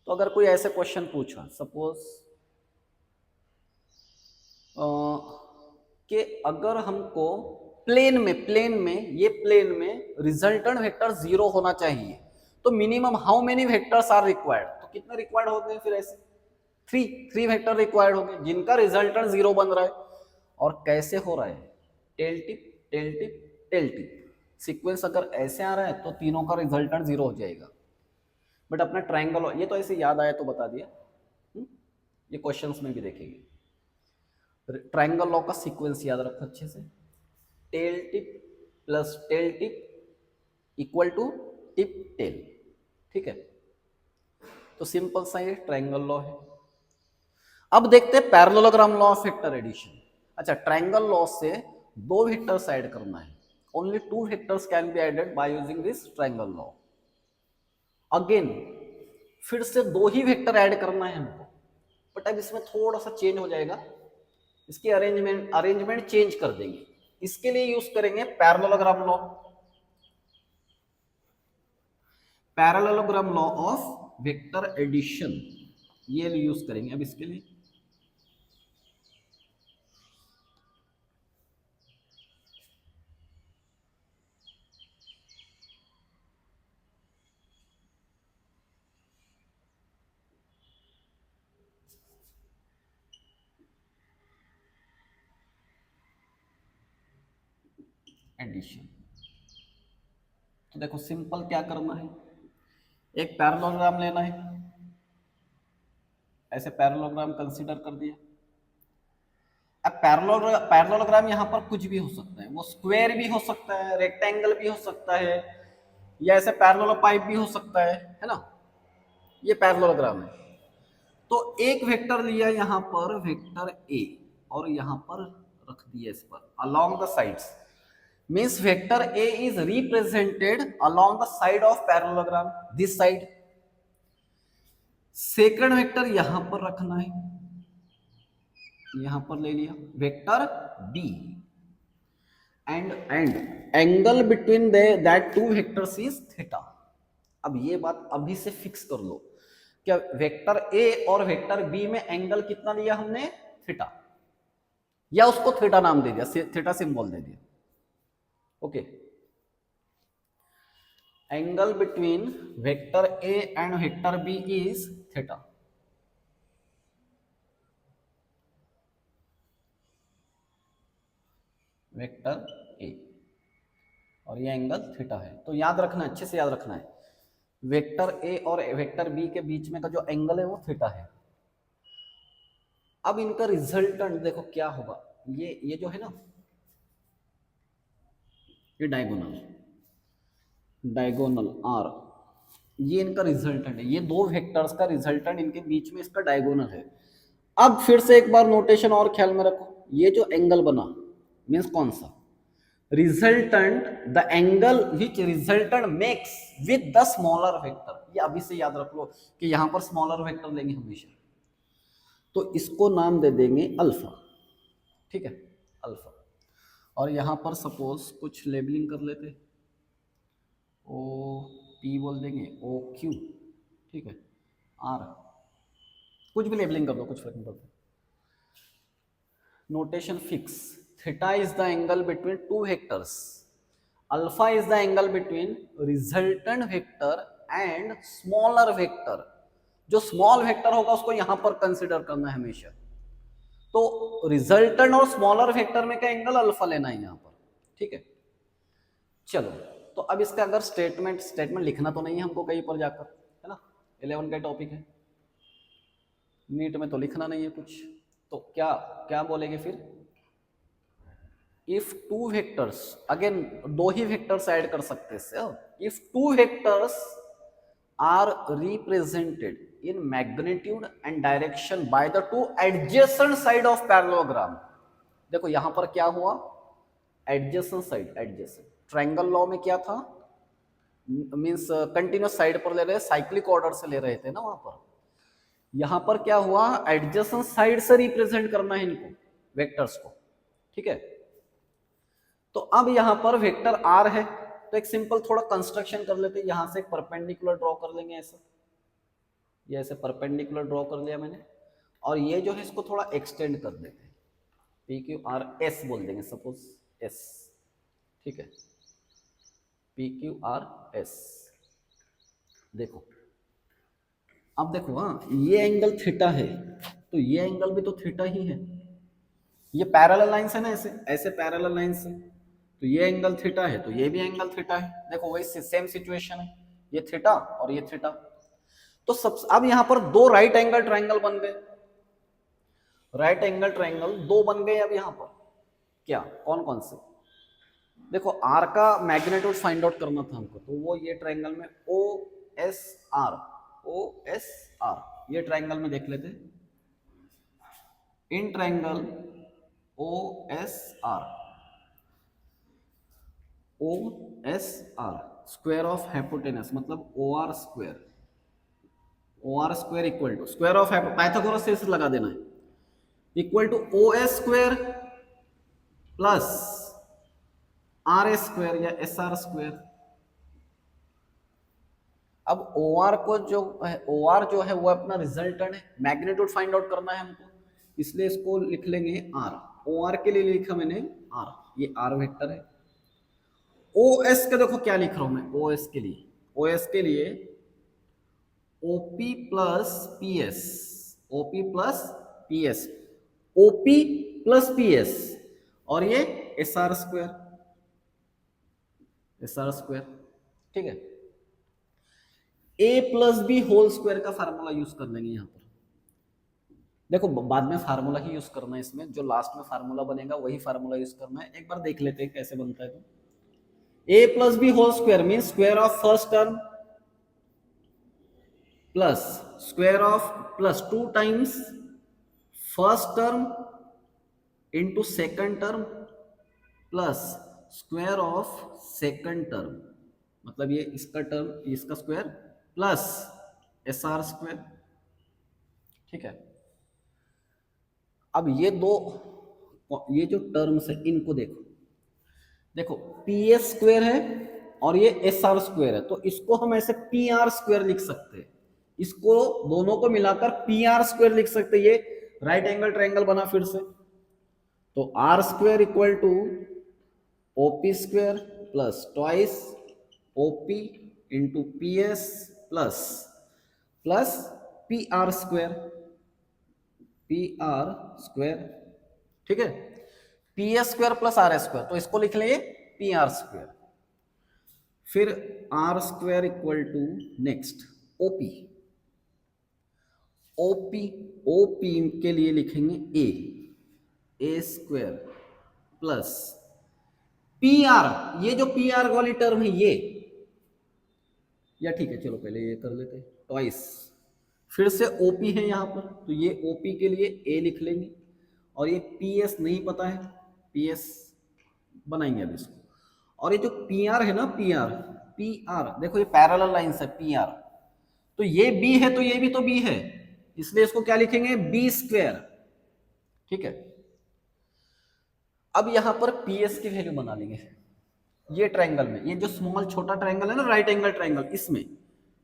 तो अगर कोई ऐसे क्वेश्चन पूछा सपोज कि अगर हमको प्लेन में ये प्लेन में रिजल्टेंट वेक्टर 0 होना चाहिए, तो minimum how many vectors are required, तो कितने रिक्वायर्ड होते हैं फिर ऐसे, 3 वेक्टर रिक्वायर्ड होंगे जिनका रिजल्टेंट 0 बन रहा है। और कैसे हो रहा है, tail tip tail tip tail tip, sequence अगर ऐसे आ रहा है तो तीनों का रिजल्टेंट 0 हो जाएगा। बट अपना ट्रायंगल, ये तो ऐसे याद आया तो बता दिया, ये क्वेश्चंस में भी देखेंगे। ट्रायंगल लॉ का सीक्वेंस याद रखो अच्छे से, tail tip plus tail tip equal to tip tail, ठीक है। तो सिंपल सा ये ट्रायंगल लॉ है। अब देखते हैं parallelogram law of vector addition. अच्छा, ट्रायंगल लॉ से 2 वेक्टर्स ऐड करना है, only 2 vectors can be added by using this triangle law. Again फिर से 2 ही वेक्टर ऐड करना है हमको, बट अब इसमें थोड़ा सा चेंज हो जाएगा, इसकी अरेंजमेंट चेंज कर देंगे। इसके लिए यूज करेंगे parallelogram law, parallelogram law of vector addition, ये यूज करेंगे अब इसके लिए। एडिशन, तो देखो सिंपल क्या करना है, एक पैरेललोग्राम लेना है, ऐसे पैरेललोग्राम कंसीडर कर दिया। अब पैरेललोग्राम यहाँ पर कुछ भी हो सकता है, वो स्क्वायर भी हो सकता है, रेक्टेंगल भी हो सकता है, या ऐसे पैरेललोपाइप भी हो सकता है ना, ये पैरेललोग्राम है। तो एक वेक्टर लिया यहाँ पर वेक्टर A, और यहाँ पर रख दिया इस पर along the sides, means vector A is represented along the side of parallelogram, this side. Second vector यहां पर रखना है, यहां पर ले लिया vector B, and angle between that 2 vectors is theta. अब ये बात अभी से फिक्स कर लो, क्या वेक्टर A और वेक्टर B में एंगल कितना लिया हमने, थीटा, या उसको थीटा नाम दे दिया, थीटा सिंबल दे दिया। Okay, angle between vector A and vector B is theta. Vector A और ये एंगल थीटा है, तो याद रखना, अच्छे से याद रखना है, वेक्टर A और वेक्टर B के बीच में का जो एंगल है वो थीटा है। अब इनका रिजल्टेंट देखो क्या होगा, ये जो है ना, ये डायगोनल R, ये इनका रिजल्टेंट है, ये 2 वेक्टर्स का रिजल्टेंट इनके बीच में इसका डायगोनल है। अब फिर से एक बार नोटेशन और ख्याल में रखो, ये जो एंगल बना मींस कौन सा, resultant, the angle which resultant makes with the smaller vector. ये अभी से याद रख लो कि यहां पर स्मॉलर वेक्टर लेंगे हमेशा। तो इसको नाम दे देंगे अल्फा, ठीक है, अल्फा। और यहाँ पर सपोज कुछ लेबलिंग कर लेते, ओ पी बोल देंगे, ओ क्यू, ठीक है, आर, कुछ भी लेबलिंग कर दो, कुछ फर्क नहीं पड़ता। Notation fix, theta is the angle between two vectors, alpha is the angle between resultant vector and smaller vector. जो स्मॉल वेक्टर होगा उसको यहां पर कंसिडर करना है हमेशा। तो रिजल्टेंट और स्मॉलर वेक्टर में का एंगल अल्फा लेना है यहां पर, ठीक है। चलो, तो अब इसका अगर स्टेटमेंट लिखना तो नहीं है हमको कहीं पर जाकर, है ना, 11 का टॉपिक है, नीट में तो लिखना नहीं है कुछ, तो क्या क्या बोलेंगे फिर, इफ टू वेक्टर्स, अगेन दो ही वेक्टर्स ऐड कर सकते हैं, if two vectors are represented in magnitude and direction by the two adjacent side of parallelogram। देखो यहां पर क्या हुआ, adjacent side, adjacent triangle law में क्या था, मींस कंटिन्यूस साइड पर ले रहे, साइक्लिक ऑर्डर से ले रहे थे ना वहां पर, यहां पर क्या हुआ, एडजेसेंट साइड से रिप्रेजेंट करना है इनको वेक्टर्स को, ठीक है। तो अब यहां पर वेक्टर आर है, तो एक सिंपल थोड़ा कंस्ट्रक्शन कर लेते हैं, यहां से एक परपेंडिकुलर ड्रॉ कर लेंगे ऐसा, ये ऐसे परपेंडिकुलर ड्रॉ कर लिया मैंने, और ये जो है इसको थोड़ा एक्सटेंड कर देते हैं, पी क्यू आर एस बोल देंगे सपोज, एस, ठीक है, पी क्यू आर एस। देखो अब देखो, हाँ ये एंगल थीटा है, तो ये एंगल भी तो थीटा ही है, ये पैरेलल लाइंस है ना, ऐसे ऐसे पैरेलल लाइंस है, तो ये एंगल थीटा है, तो ये भी एंगल थीटा है। देखो वही सेम सिचुएशन है, ये थीटा और ये थीटा। तो सब अब यहां पर दो राइट एंगल ट्रायंगल बन गए, राइट एंगल ट्रायंगल दो बन गए। अब यहां पर क्या, कौन कौन से, देखो आर का मैग्नीट्यूड फाइंड आउट करना था हमको, तो वो ये ट्रायंगल में O S R, O S R, ये ट्रायंगल में देख लेते, in triangle O S R, O S R square of hypotenuse मतलब O R square, O R square equal to square of Pythagoras से लगा देना है, equal to O S square plus R S square या S R square. अब O are को जो है, ओ आर जो है वो अपना रिजल्टेंट है, मैग्नीट्यूड फाइंड आउट करना है हमको, इसलिए इसको लिख लेंगे आर, ओ आर के लिए लिखा मैंने आर, ये आर वेक्टर है। ओ एस का देखो क्या लिख रहा हूं मैं, ओ एस के लिए, ओ एस के लिए OP plus P S, OP plus P S, OP plus P S, और ये S R square, S R square, ठीक है। ए प्लस बी होल स्क्वायर का फार्मूला यूज कर लेंगे यहां पर, देखो बाद में फार्मूला ही यूज करना है इसमें, जो लास्ट में फार्मूला बनेगा वही फार्मूला यूज करना है। एक बार देख लेते हैं कैसे बनता है। तो A plus B whole square mean square of first term plus square of plus 2 times first term into second term plus square of second term, मतलब ये इसका टर्म इसका square plus S R square, ठीक है। अब ये दो, ये जो टर्म्स है इनको देखो, देखो पी एस स्क्वायर है और ये एस आर स्क्वायर है, तो इसको हम ऐसे पी आर स्क्वायर लिख सकते हैं, इसको दोनों को मिलाकर पी आर स्क्वायर लिख सकते हैं। ये राइट एंगल ट्रायंगल बना फिर से, तो R square equal to OP square plus twice OP into P S plus plus P R square, P R square, ठीक है, P S square plus R square, तो इसको लिख लेंगे पी आर स्क्वायर। फिर R square equal to next OP, OP OP के लिए लिखेंगे A square plus P R, ये जो पी आर वाली टर्म है ये, या ठीक है चलो पहले ये कर लेते हैं ट्वाइस, फिर से ओपी है यहाँ पर, तो ये ओपी के लिए ए लिख लेंगे, और ये पी एस नहीं पता है, पी एस बनाएंगे अब इसको, और ये जो पी आर है ना, पी आर देखो ये पैरेलल लाइंस है पी आर, तो ये बी है तो ये भी तो बी है, इसलिए इसको क्या लिखेंगे, बी स्क्वायर। ठीक है, अब यहां पर पी एस की वैल्यू बना लेंगे। ये ट्रायंगल में, ये जो स्मॉल छोटा ट्रायंगल है ना, राइट एंगल ट्रायंगल, इसमें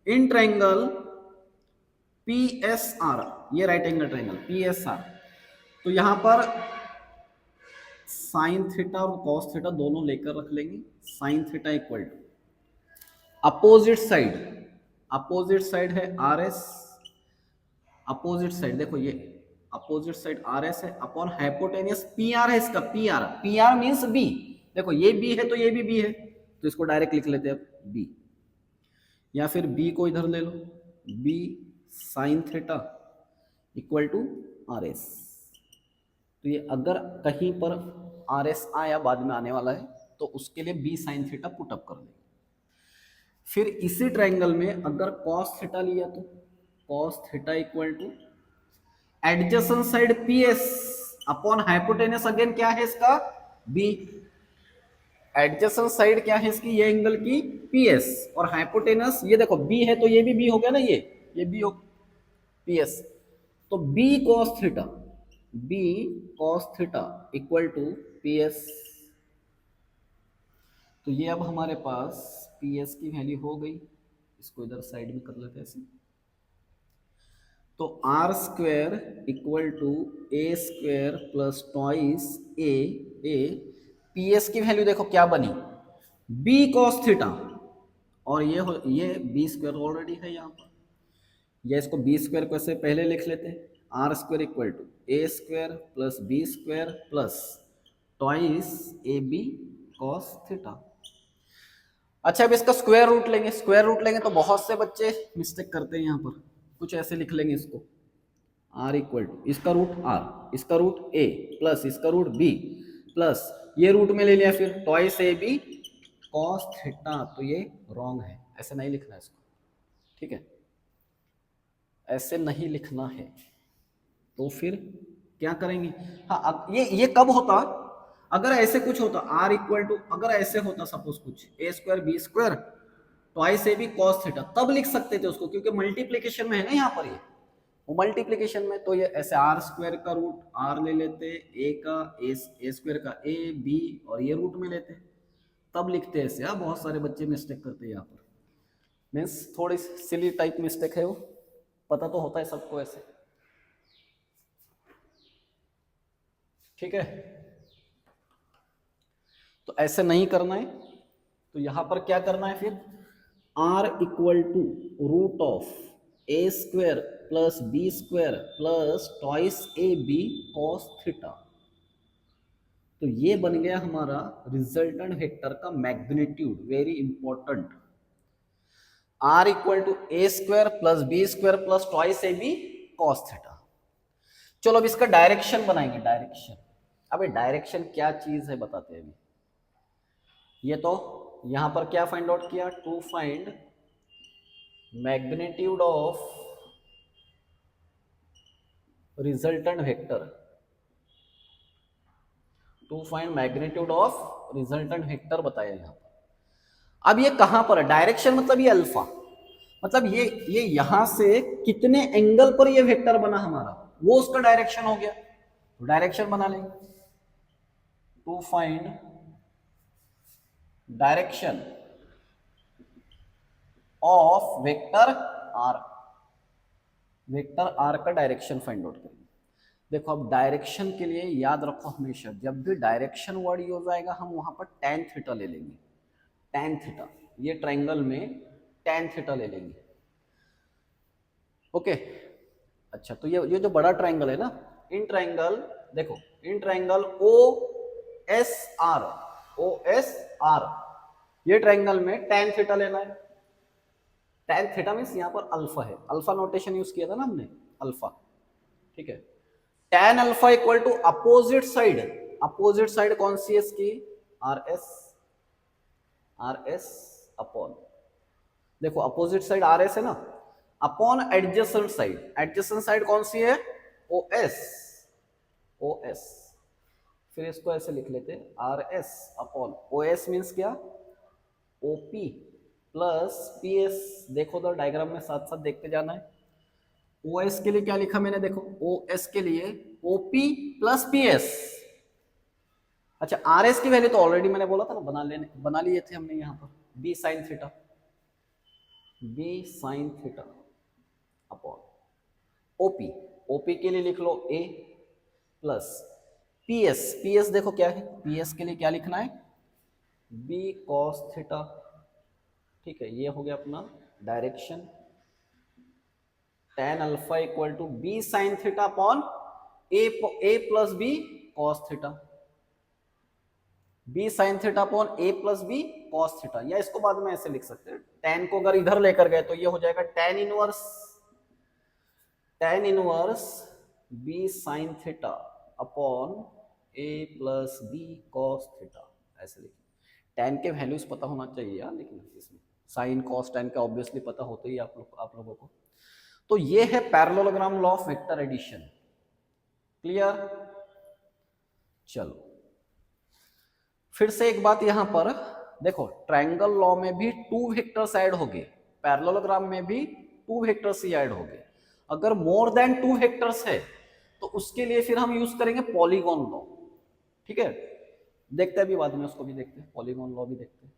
in triangle P S R, ये right angle triangle P S R, तो यहां पर साइन थीटा और कॉस थीटा दोनों लेकर रख लेंगे। Sine theta equal to opposite side है आर एस, अपोजिट साइड देखो ये अपोजिट साइड आर एस है, अपॉन हाइपोटेनियस पी आर है इसका, पी आर मीन्स बी। देखो ये बी है तो ये भी बी है, तो इसको डायरेक्ट लिख लेते हैं बी, या फिर बी को इधर ले लो, B sine theta equal to R S. तो ये अगर कहीं पर आर एस आया बाद में आने वाला है तो उसके लिए बी साइन थीटा पुटअप कर लेंगे। फिर इसी ट्रायंगल में अगर कॉस थीटा लिया तो cos theta equal two adjacent side P S upon hypotenuse, again क्या है इसका बी। एडजेसेंट साइड क्या है इसकी, ये एंगल की पी एस, और हाइपोटेनस ये देखो बी है तो ये भी बी हो गया ना, ये बी हो पी एस, तो B cos theta equal to P S. तो ये अब हमारे पास पी एस की वैल्यू हो गई, इसको इधर साइड में कर लेते हैं ऐसे। तो R square equal to A square plus twice A P S की वैल्यू देखो क्या बनी, बी कॉस थीटा, और ये बी स्क्वेयर ऑलरेडी है यहाँ पर, या इसको बी स्क्वेयर को ऐसे पहले लिख लेते हैं, R square equal to A square plus B square plus twice A B cos theta. अच्छा, अब इसका स्क्वायर रूट लेंगे, तो बहुत से बच्चे मिस्टेक करते हैं यहाँ पर, कुछ ऐसे लिख लेंगे इसको, आर इक्वल टू इसका रूट आर, इसका रूट ए प्लस इसका रूट बी प्लस ये रूट में ले लिया फिर twice A B cos theta, तो ये रॉन्ग है, ऐसे नहीं लिखना है इसको। ठीक है, ऐसे नहीं लिखना है। तो फिर क्या करेंगे, हाँ अब ये कब होता, अगर ऐसे कुछ होता आर इक्वल टू, अगर ऐसे होता सपोज कुछ A square B square twice A B cos theta, तब लिख सकते थे उसको, क्योंकि मल्टीप्लीकेशन में है ना यहाँ पर, ये वो मल्टीप्लीकेशन में, तो ये ऐसे आर स्क्वायर का रूट आर ले लेते, ए का ए स्क्वायर का ए बी, और ये रूट में लेते, तब लिखते हैं ऐसे। बहुत सारे बच्चे मिस्टेक करते हैं यहाँ पर, मीन्स थोड़ी सिली टाइप मिस्टेक है वो, पता तो होता है सबको ऐसे। ठीक है, तो ऐसे नहीं करना है, तो यहां पर क्या करना है फिर, R equal to root of A square plus B square plus twice A B cos theta. तो ये बन गया हमारा रिजल्टेंट वेक्टर का magnitude, very important, R equal to A square plus B square plus twice A B cos theta. चलो अब इसका direction बनाएंगे, डायरेक्शन। अबे डायरेक्शन क्या चीज है बताते हैं अभी। ये तो यहां पर क्या फाइंड आउट किया, to find magnitude of resultant vector, to find magnitude of resultant vector बताया यहां पर। अब ये कहां पर है, डायरेक्शन मतलब ये अल्फा, मतलब ये यहां से कितने एंगल पर ये वेक्टर बना हमारा, वो उसका डायरेक्शन हो गया। तो डायरेक्शन बना लेंगे, to find direction of vector R, vector R का डायरेक्शन फाइंड आउट करेंगे। देखो अब डायरेक्शन के लिए याद रखो हमेशा, जब भी डायरेक्शन वर्ड यूज आएगा हम वहां पर tan थीटा ले लेंगे, tan थीटा, ये ट्रायंगल में tan थीटा ले लेंगे। ओके, अच्छा तो ये जो बड़ा ट्रायंगल है ना, इन ट्रायंगल देखो, in triangle O S R, ये ट्रायंगल में tan थीटा लेना है। tan थीटा मीन्स यहाँ पर अल्फा है, अल्फा नोटेशन यूज किया था ना हमने, अल्फा। ठीक है, tan alpha equal to opposite side, opposite side कौन सी है इसकी, आर एस अपॉन, देखो अपोजिट साइड आर एस है ना, upon adjacent side, adjacent side कौन सी है, ओ एस, फिर इसको ऐसे लिख लेते हैं R S upon O S means क्या, ओपी प्लस पी एस। देखो तो डायग्राम में साथ साथ देखते जाना है, ओ एस के लिए क्या लिखा मैंने, देखो ओ एस के लिए ओपी प्लस पी एस। अच्छा आर एस की वैल्यू तो ऑलरेडी मैंने बोला था ना, बना लिए थे हमने यहाँ पर, B sine theta, B sine theta upon OP, OP के लिए लिख लो A plus P S, P S देखो क्या है, पी एस के लिए क्या लिखना है, बी कॉस थीटा। ठीक है, ये हो गया अपना direction, tan alpha equal to B sine theta upon A plus B cos theta, B sine theta upon A plus B cos theta, या इसको बाद में ऐसे लिख सकते हैं, tan को अगर इधर लेकर गए तो ये हो जाएगा tan inverse B sine theta upon A plus B cos theta, ऐसे लिखिए। tan के वैल्यूज पता होना चाहिए यार, लेकिन इसमें साइन कॉस tan का ऑब्वियसली पता होते ही आप लोगों को। तो ये है parallelogram law of vector addition, clear. चलो फिर से एक बात यहां पर देखो, ट्रायंगल लॉ में भी टू वेक्टर्स ऐड हो गए, पैरेललोग्राम में भी टू वेक्टर्स ही ऐड हो गए। अगर मोर देन टू वेक्टर्स है तो उसके लिए फिर हम यूज करेंगे पॉलीगॉन लॉ, ठीक है। देखते हैं अभी बाद में, उसको भी देखते हैं, पॉलीगॉन लॉ भी देखते हैं।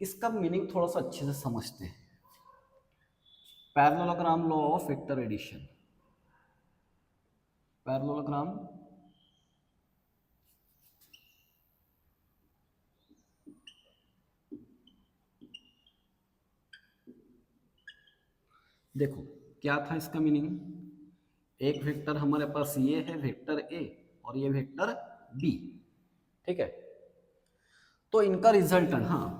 इसका मीनिंग थोड़ा सा अच्छे से समझते हैं, parallelogram law of vector addition, parallelogram देखो क्या था इसका मीनिंग, एक वेक्टर हमारे पास ये है वेक्टर ए और ये वेक्टर बी, ठीक है। तो इनका रिजल्टेंट, हाँ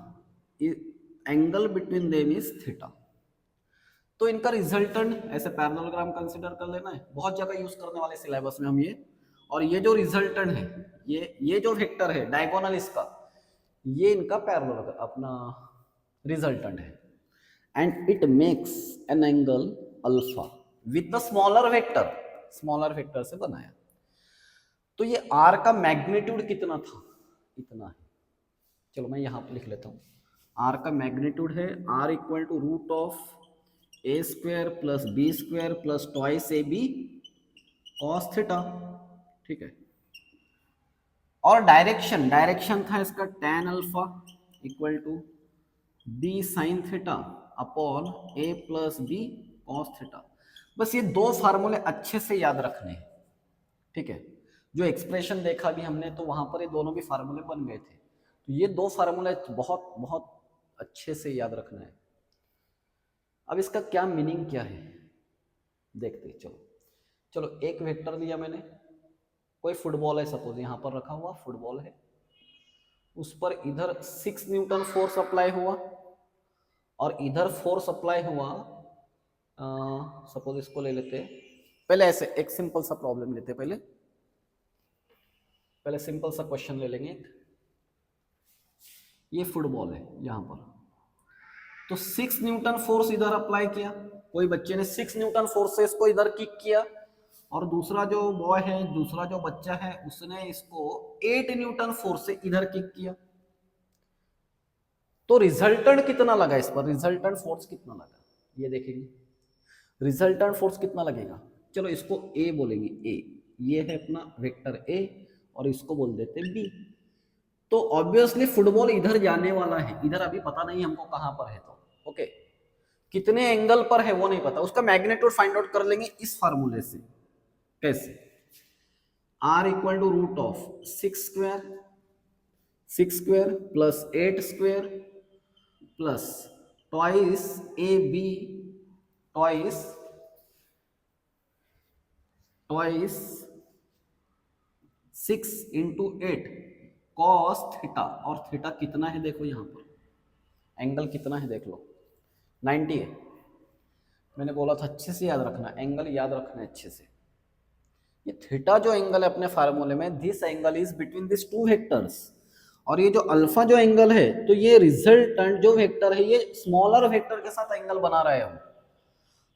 angle between them is theta, तो इनका रिजल्टेंट ऐसे पैरेललोग्राम कंसीडर कर लेना है, बहुत जगह यूज करने वाले सिलेबस में हम ये। और ये जो रिजल्टेंट है, ये जो वेक्टर है डायगोनल इसका, ये इनका पैरेललोग्राम अपना रिजल्टेंट है, and it makes an angle alpha with the smaller vector से बनाया। तो ये आर का मैग्नीट्यूड कितना था, इतना है। चलो मैं यहां पर लिख लेता हूं, आर का मैग्नीट्यूड है R equal to root of A square plus B square plus twice A B cos theta, ठीक है। और डायरेक्शन था इसका tan alpha equal to B sine theta upon A plus B cos theta. बस ये दो फार्मूले अच्छे से याद रखने हैं, ठीक है। जो एक्सप्रेशन देखा भी हमने तो वहां पर ये दोनों भी फार्मूले बन गए थे, तो ये दो फार्मूले बहुत बहुत अच्छे से याद रखना है। अब इसका क्या मीनिंग क्या है देखते, चलो एक वेक्टर लिया मैंने, कोई फुटबॉल है सपोज यहाँ पर रखा हुआ फुटबॉल है, उस पर इधर 6 न्यूटन फोर्स अप्लाई हुआ और इधर फोर्स अप्लाई हुआ, सपोज इसको ले लेते हैं पहले, ऐसे एक सिंपल सा प्रॉब्लम लेते हैं, पहले सिंपल सा क्वेश्चन ले लेंगे। ये फुटबॉल है यहाँ पर, तो 6 न्यूटन फोर्स इधर अप्लाई किया, कोई बच्चे ने 6 न्यूटन फोर्स से इसको इधर किक किया, और दूसरा जो बॉय है, दूसरा जो बच्चा है, उसने इसको 8 न्यूटन फोर्स से इधर किक किया। तो रिजल्टेंट कितना लगा इस पर, रिजल्टेंट फोर्स कितना लगा ये देखेंगे, रिजल्टेंट फोर्स कितना लगेगा। चलो इसको ए बोलेंगे, ए ये है अपना वेक्टर ए और इसको बोल देते हैं बी। तो ऑब्वियसली फुटबॉल इधर जाने वाला है, इधर अभी पता नहीं हमको कहां पर है, तो ओके कितने एंगल पर है वो नहीं पता, उसका मैग्नीट्यूड फाइंड आउट कर लेंगे इस फार्मूले से। कैसे, R equal to root of 6 square plus 8 square plus twice A B twice 6 into 8 cos theta, और थीटा कितना है देखो यहाँ पर, एंगल कितना है देख लो 90 है। मैंने बोला था अच्छे से याद रखना, एंगल याद रखना है अच्छे से। ये थीटा जो एंगल है अपने फार्मूले में, this angle is between this two vectors, और ये जो अल्फा जो एंगल है, तो ये रिजल्टेंट जो वेक्टर है ये स्मॉलर वेक्टर के साथ एंगल बना रहे हम।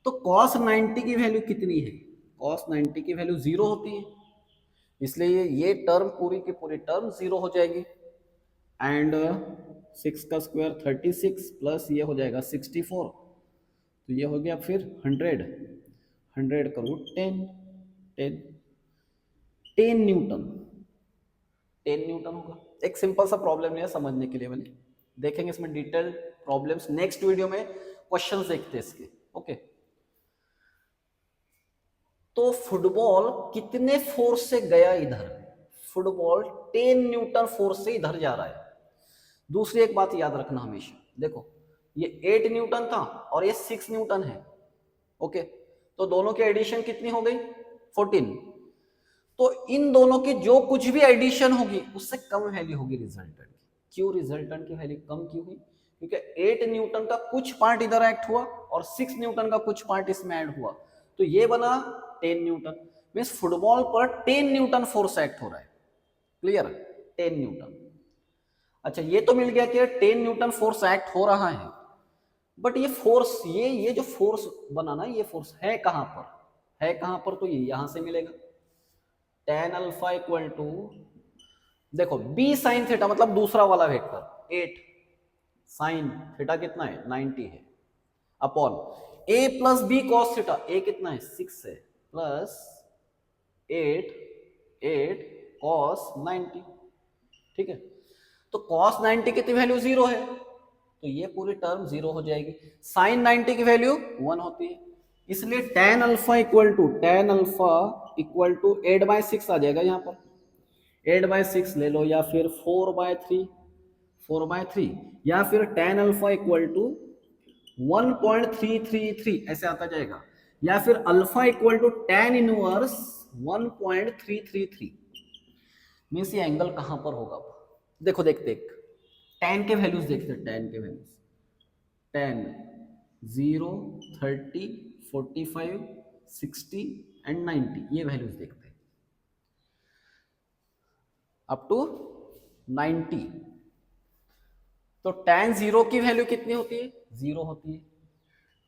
तो cos 90 की वैल्यू कितनी है, cos 90 की वैल्यू 0 होती है, इसलिए ये टर्म पूरी की पूरी टर्म 0 हो जाएगी। एंड 6 का स्क्वायर 36 प्लस ये हो जाएगा 64, तो ये हो गया फिर 100 100 का रूट 10, 10 10 न्यूटन, 10 न्यूटन होगा। एक सिंपल सा प्रॉब्लम है समझने के लिए, मैंने देखेंगे इसमें डिटेल प्रॉब्लम्स नेक्स्ट वीडियो में, क्वेश्चंस देखते हैं इसके। ओके, तो फुटबॉल कितने फोर्स से गया इधर? फुटबॉल 10 न्यूटन फोर्स से इधर जा रहा है। दूसरी एक बात याद रखना हमेशा, देखो ये 8 न्यूटन था और ये 6 न्यूटन है। ओके, तो दोनों की एडिशन कितनी हो गई? 14। तो इन दोनों की जो कुछ भी एडिशन होगी उससे कम वैल्यू होगी रिजल्टेंट की। क्यों रिजल्टेंट की वैल्यू कम क्यों हुई? क्योंकि 8 न्यूटन का कुछ पार्ट इधर एक्ट हुआ और 6 न्यूटन का कुछ पार्ट इसमें ऐड हुआ, तो ये बना 10 न्यूटन। मींस फुटबॉल पर 10 न्यूटन फोर्स एक्ट हो रहा है। क्लियर? 10 न्यूटन। अच्छा, ये तो मिल गया कि 10 न्यूटन फोर्स एक्ट हो रहा है, बट ये फोर्स, ये जो फोर्स बना ना, ये फोर्स है कहां पर? है कहां पर? तो ये यहां से मिलेगा। tan अल्फा इक्वल टू, देखो b साइन थीटा मतलब दूसरा वाला वेक्टर 8 साइन थीटा कितना है? 90 है, upon a plus B cos theta, a कितना है? 6 है, प्लस 8 कॉस 90। ठीक है, तो कॉस 90 की वैल्यू 0 है, तो ये पूरी टर्म 0 हो जाएगी। साइन 90 की वैल्यू 1 होती है, इसलिए tan अल्फा इक्वल टू 8/6 आ जाएगा यहाँ पर। 8/6 ले लो, या फिर 4/3 या फिर tan अल्फा इक्वल टू 1.333 ऐसे आता जाएगा, या फिर alpha equal to tan inverse 1.333। Means ये एंगल कहां पर होगा? देखो देखते tan के वैल्यूज देखते हैं। tan के वैल्यूज, tan 0, 30, 45, 60 एंड 90, ये वैल्यूज देखते हैं अप टू 90। तो tan 0 की वैल्यू कितनी होती है? 0 होती है।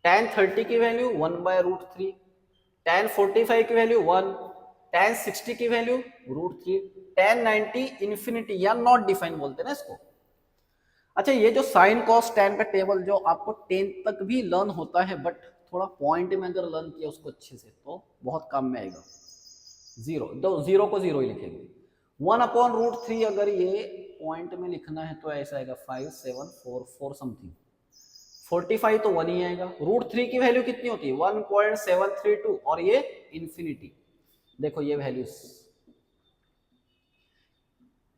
tan 30 की वैल्यू 1/√3, tan 45 की वैल्यू 1, tan 60 की वैल्यू √3, tan 90 इन्फिनिटी या नॉट डिफाइन बोलते हैं ना इसको। अच्छा, ये जो साइन कॉस tan का टेबल जो आपको 10 तक भी लर्न होता है, बट थोड़ा पॉइंट में अगर लर्न किया उसको अच्छे से तो बहुत काम में आएगा। 0, तो 0 को 0 ही लिखेंगे। 1/√3 अगर ये पॉइंट में लिखना है तो ऐसा आएगा 5, 7, 4, 4 समथिंग। 45 तो 1 ही आएगा। √3 की वैल्यू कितनी होती है? 1.732, और ये इन्फिनिटी। देखो ये वैल्यूज,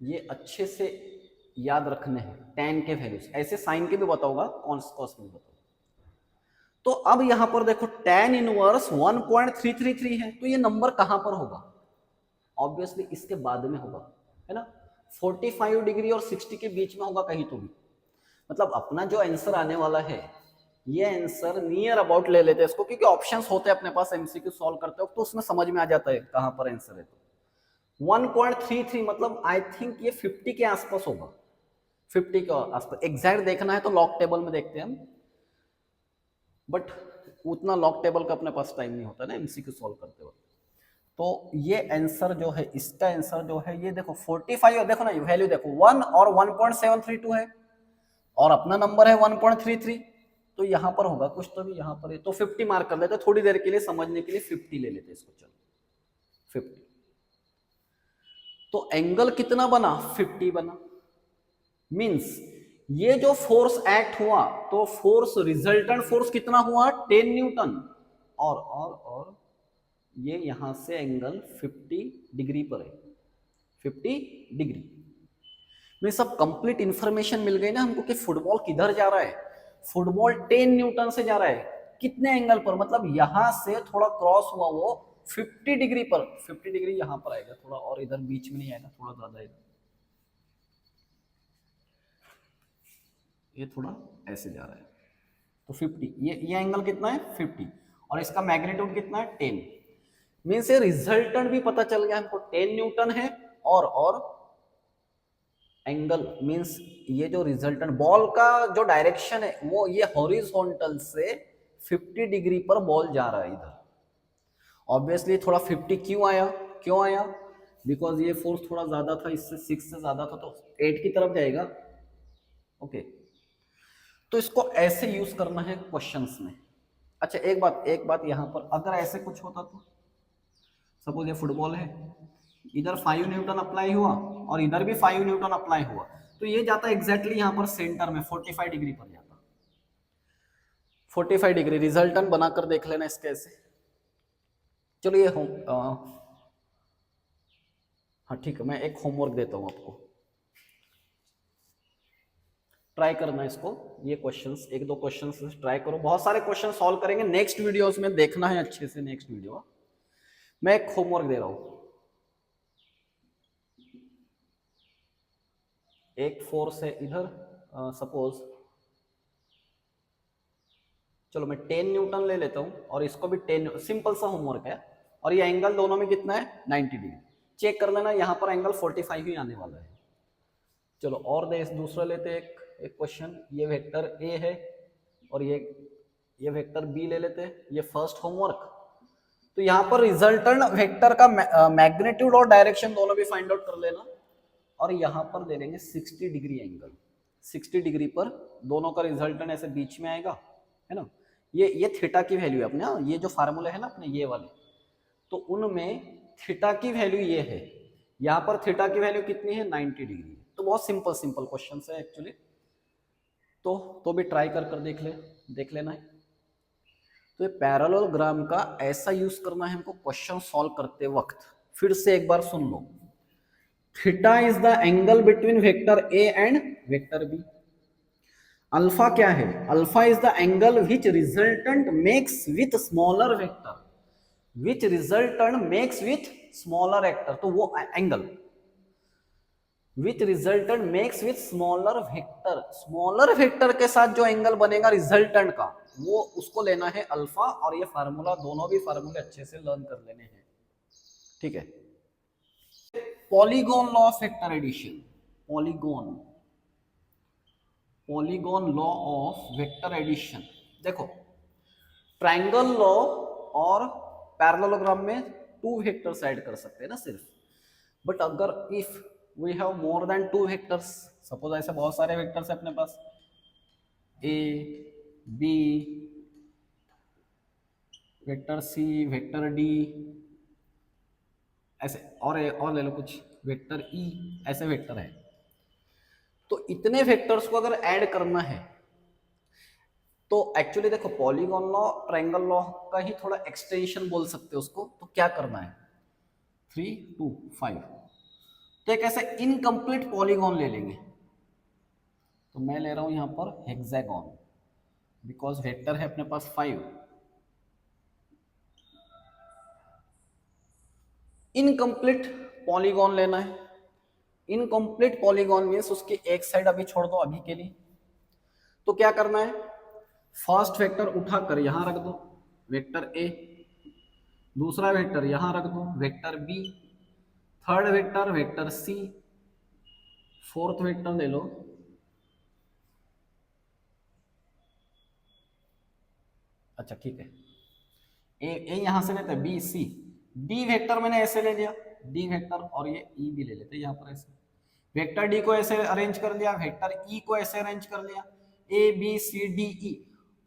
ये अच्छे से याद रखने हैं। tan के वैल्यूज ऐसे साइन के भी बताऊंगा, कॉस में भी बताऊंगा। तो अब यहां पर देखो tan इनवर्स 1.333 है, तो ये नंबर कहां पर होगा? ऑब्वियसली इसके बाद में होगा, है ना। 45 डिग्री और 60 के बीच में होगा कहीं तो भी। मतलब अपना जो आंसर आने वाला है, ये आंसर नियर अबाउट ले लेते हैं इसको, क्योंकि ऑप्शंस होते हैं अपने पास एमसीक्यू सॉल्व करते हो तो उसमें समझ में आ जाता है कहां पर आंसर है। तो 1.33 मतलब आई थिंक ये 50 के आसपास होगा। 50 के आसपास एग्जैक्ट देखना है तो लॉग टेबल में देखते हैं हम, बट उतना लॉग टेबल का अपने पास टाइम नहीं होता ना एमसीक्यू सॉल्व करते वक्त। तो ये आंसर जो है, इसका आंसर जो है, ये देखो 45, देखो ना वैल्यू देखो 1 और 1.732 है, और अपना नंबर है 1.33, तो यहां पर होगा कुछ तो भी यहां पर है। तो 50 मार्क कर लेते, थोड़ी देर के लिए समझने के लिए 50 ले लेते इसको। चलो 50, तो एंगल कितना बना? 50 बना। मींस ये जो फोर्स एक्ट हुआ, तो फोर्स, रिजल्टेंट फोर्स कितना हुआ? 10 न्यूटन। और ये यहां से एंगल 50 डिग्री पर है, 50 डिग्री में। सब कंप्लीट इंफॉर्मेशन मिल गई ना हमको कि फुटबॉल किधर जा रहा है। फुटबॉल 10 न्यूटन से जा रहा है, कितने एंगल पर? मतलब यहां से थोड़ा क्रॉस हुआ वो 50 डिग्री पर। 50 डिग्री यहां पर आएगा थोड़ा, और इधर बीच में नहीं आएगा, थोड़ा ज्यादा आएगा। ये थोड़ा ऐसे जा रहा है, तो 50, ये एंगल कितना है? 50, और इसका मैग्नीट्यूड कितना है? 10। मीन्स ये रिजल्टेंट भी पता चल गया हमको 10 न्यूटन है, और एंगल मींस ये जो रिजल्टेंट बॉल का जो डायरेक्शन है वो ये हॉरिजॉन्टल से 50 डिग्री पर बॉल जा रहा है इधर। ऑब्वियसली थोड़ा 50 क्यों आया? बिकॉज ये फोर्स थोड़ा ज्यादा था, इससे 6 से ज्यादा था, तो 8 की तरफ जाएगा। ओके, तो इसको ऐसे यूज करना है क्वेश्चंस में। अच्छा एक बात यहाँ पर अगर ऐसे कुछ होता तो, सपोज ये फुटबॉल है, इधर 5 न्यूटन अप्लाई हुआ और इधर भी 5 न्यूटन अप्लाई हुआ, तो ये जाता एग्जैक्टली यहाँ पर सेंटर में 45 डिग्री पर जाता। 45 डिग्री रिजल्टेंट बनाकर देख लेना इसके ऐसे। चलो ये हाँ ठीक है, मैं एक होमवर्क देता हूँ आपको, ट्राई करना इसको, ये क्वेश्चंस एक दो क्वेश्चंस ट्राई करो, बहुत सारे क्वेश्चन सॉल्व करेंगे नेक्स्ट वीडियोस में, देखना है अच्छे से नेक्स्ट वीडियो। मैं एक होमवर्क दे रहा हूं, एक फोर्स है इधर, सपोज चलो मैं 10 न्यूटन ले लेता हूं और इसको भी 10, सिंपल सा होमवर्क है, और ये एंगल दोनों में कितना है 90 डिग्री, चेक कर लेना, यहां पर एंगल 45 ही आने वाला है। चलो और दूसरा लेते एक क्वेश्चन, ये वेक्टर ए है और ये वेक्टर बी ले लेते हैं, ये फर्स्ट होमवर्क। तो यहाँ पर रिजल्टेंट वेक्टर का मैग्नीट्यूड और डायरेक्शन दोनों भी फाइंड आउट कर लेना, और यहाँ पर ले लेंगे 60 डिग्री एंगल, 60 डिग्री पर दोनों का रिजल्टेंट ऐसे बीच में आएगा, है ना। ये थीटा की वैल्यू है अपने, ये जो फार्मूला है ना अपने ये वाले, तो उनमें थीटा की वैल्यू ये है, यहाँ पर थीटा की वैल्यू कितनी है 90 डिग्री। तो बहुत सिंपल क्वेश्चन है एक्चुअली, तो भी ट्राई कर देख लेना है। तो ये पैरेललोग्राम का ऐसा यूज करना है हमको क्वेश्चन सॉल्व करते वक्त। फिर से एक बार सुन लो, theta is the angle between vector A and vector B. Alpha क्या है, alpha is the angle which resultant makes with smaller vector, which resultant makes with smaller vector, तो वो angle with resultant makes with smaller vector, smaller vector के साथ जो angle बनेगा resultant का, वो उसको लेना है अल्फा, और ये फार्मूला दोनों भी फार्मूले अच्छे से लर्न कर लेने हैं, ठीक है। Polygon law of vector addition, polygon law of vector addition. देखो ट्रायंगल लॉ और पैरेललोग्राम में 2 वेक्टर्स ऐड कर सकते हैं ना सिर्फ, बट अगर if we have more than 2 vectors, suppose ऐसे बहुत सारे वेक्टर्स है अपने पास, A B vector C vector D, ऐसे और ले लो कुछ वेक्टर ई, ऐसे वेक्टर है, तो इतने वेक्टर्स को अगर ऐड करना है तो एक्चुअली देखो पॉलीगॉन लॉ ट्रायंगल लॉ का ही थोड़ा एक्सटेंशन बोल सकते हो उसको। तो क्या करना है, 3 2 5, तो एक ऐसे इनकम्प्लीट पॉलीगॉन ले लेंगे, तो मैं ले रहा हूं यहां पर हेक्सागोन, बिकॉज वेक्टर है अपने पास 5। इनकम्प्लीट पॉलीगॉन लेना है, इनकम्प्लीट पॉलीगॉन मीन्स उसकी एक साइड अभी छोड़ दो अभी के लिए। तो क्या करना है, फर्स्ट वेक्टर उठाकर यहां रख दो वेक्टर ए, दूसरा वेक्टर यहां रख दो vector B, third vector vector C, fourth vector ले लो अच्छा ठीक है, ए यहां से लेते बी सी, डी वेक्टर मैंने ऐसे ले लिया, डी वेक्टर, और ये ई भी ले लेते यहां पर ऐसे, वेक्टर डी को ऐसे अरेंज कर लिया, वेक्टर ई को ऐसे अरेंज कर लिया, A B C D E.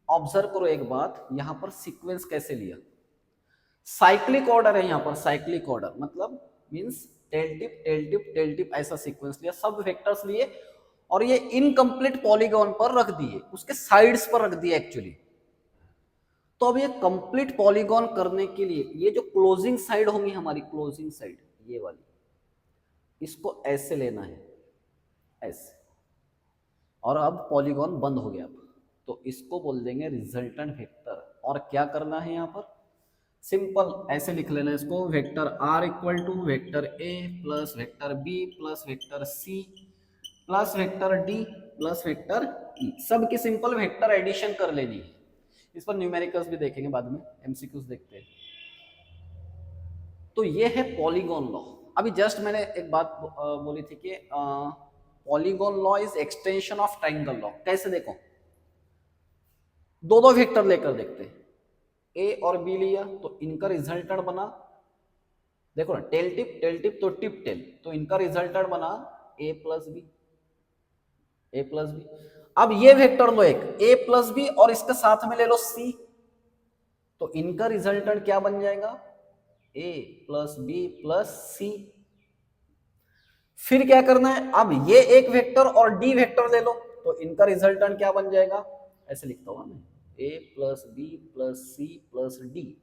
Observe करो एक बात, यहां पर सीक्वेंस कैसे लिया, साइक्लिक ऑर्डर है यहाँ पर, साइक्लिक ऑर्डर मतलब means tail tip tail tip tail tip ऐसा सीक्वेंस लिया, सब वेक्टर्स लिए और ये इनकम्प्लीट पॉलीगॉन पर रख दिए, उसके साइड्स पर रख दिए एक्चुअली। तो अब ये कंप्लीट पॉलीगॉन करने के लिए ये जो क्लोजिंग साइड होंगी हमारी, क्लोजिंग साइड ये वाली, इसको ऐसे लेना है ऐसे, और अब पॉलीगॉन बंद हो गया, तो इसको बोल देंगे रिजल्टेंट वेक्टर। और क्या करना है यहाँ पर, सिंपल ऐसे लिख लेना इसको, vector R equal to vector A plus vector B plus vector C plus vector D plus vector E, सब की सिंपल वेक्टर एडिशन कर लेनी है। इस पर न्यूमेरिकल्स भी देखेंगे बाद में, एमसीक्यूज देखते हैं। तो ये है पॉलीगॉन लॉ। अभी जस्ट मैंने एक बात बोली थी कि polygon law is extension of triangle law. कैसे, देखो दो वेक्टर लेकर देखते हैं, ए और बी लिया तो इनका रिजल्टेंट बना, देखो ना टेल टिप तो टिप टेल, तो इनका रिजल्टेंट बना ए प्लस बी, अब ये वेक्टर लो एक ए प्लस बी और इसके साथ में ले लो सी, तो इनका रिजल्टेंट क्या बन जाएगा, a प्लस बी प्लस सी। फिर क्या करना है, अब ये एक वेक्टर और डी वेक्टर ले लो, तो इनका रिजल्टेंट क्या बन जाएगा, ऐसे लिखता हूं मैं, a plus B plus C plus D.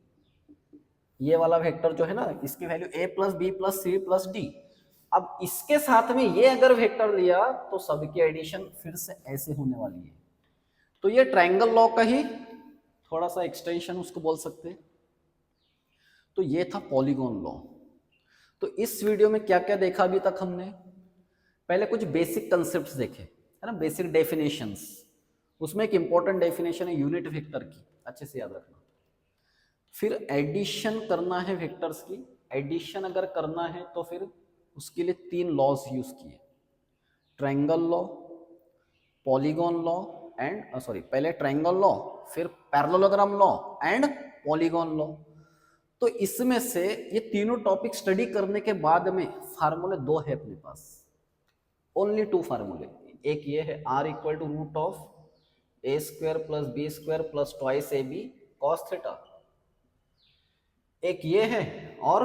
ये वाला वेक्टर जो है ना, इसकी value a plus B plus C plus D. अब इसके साथ में ये अगर वेक्टर लिया तो सबकी एडिशन फिर से ऐसे होने वाली है। तो ये ट्रायंगल लॉ का ही थोड़ा सा एक्सटेंशन उसको बोल सकते हैं। तो ये था पॉलीगॉन लॉ। तो इस वीडियो में क्या क्या देखा अभी तक हमने, पहले कुछ बेसिक कंसेप्ट्स देखे है ना, बेसिक डेफिनेशंस। उसमें एक इंपॉर्टेंट डेफिनेशन है यूनिट वेक्टर की, अच्छे से याद रखना। फिर एडिशन करना है वेक्टर्स की, एडिशन अगर करना है तो फिर उसके लिए 3 लॉज यूज किए, triangle law, polygon law and sorry, पहले ट्रायंगल लॉ, फिर parallelogram law and polygon law. तो इसमें से ये तीनों टॉपिक स्टडी करने के बाद में फार्मूले 2 है अपने पास, ओनली 2 फार्मूले। एक ये है r equal to root of a square plus B square plus twice A B cos theta, एक ये है, और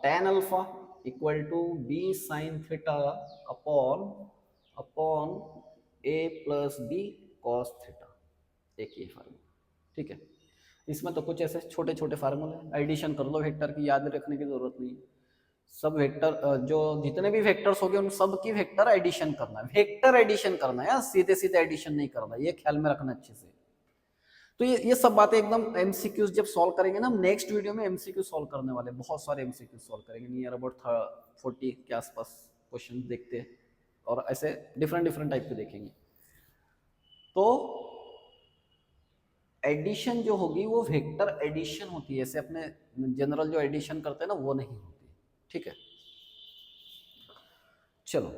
tan alpha equal to B sine theta upon upon a plus B cos theta, एक ये फार्मूला। ठीक है, इसमें तो कुछ ऐसे छोटे छोटे फार्मूले, एडिशन कर लो वेक्टर की, याद रखने की जरूरत नहीं है। सब वेक्टर जो जितने भी वेक्टर्स हो गए उन सब की वेक्टर एडिशन करना है, वेक्टर एडिशन करना है, सीधे सीधे एडिशन नहीं करना, ये ख्याल में रखना अच्छे से। तो ये सब बातें एकदम एमसीक्यूज जब सॉल्व करेंगे ना, हम नेक्स्ट वीडियो में एमसीक्यू सॉल्व करने वाले, बहुत सारे एमसीक्यू सॉल्व करेंगे, नियर अबाउट 40 के आसपास क्वेश्चन देखते हैं, और ऐसे डिफरेंट डिफरेंट टाइप के देखेंगे। तो एडिशन जो होगी वो वेक्टर एडिशन होती है, ऐसे अपने जनरल जो एडिशन करते हैं ना वो नहीं होती। ठीक है, चलो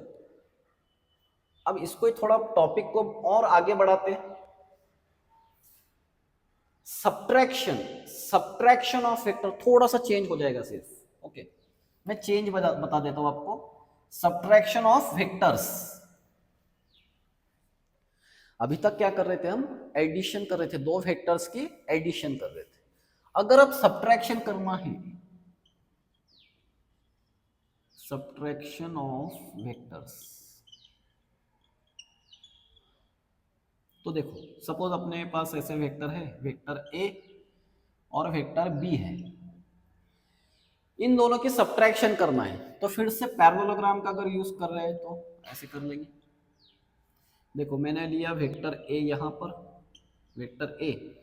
अब इसको थोड़ा टॉपिक को और आगे बढ़ाते हैं। सब्ट्रैक्शन ऑफ वेक्टर थोड़ा सा चेंज हो जाएगा सिर्फ, ओके। मैं चेंज बता देता हूं आपको। सब्ट्रैक्शन ऑफ वेक्टर्स, अभी तक क्या कर रहे थे हम, एडिशन कर रहे थे, 2 वेक्टर्स की एडिशन कर रहे थे। अगर अब सब्ट्रैक्शन करना है, सब्ट्रैक्शन ऑफ वेक्टर्स, तो देखो सपोज अपने पास ऐसे वेक्टर है, वेक्टर ए और वेक्टर बी है, इन दोनों की सब्ट्रैक्शन करना है, तो फिर से पैरेललोग्राम का अगर यूज कर रहे हैं तो ऐसे कर लेंगे। देखो मैंने लिया वेक्टर ए यहां पर, वेक्टर ए,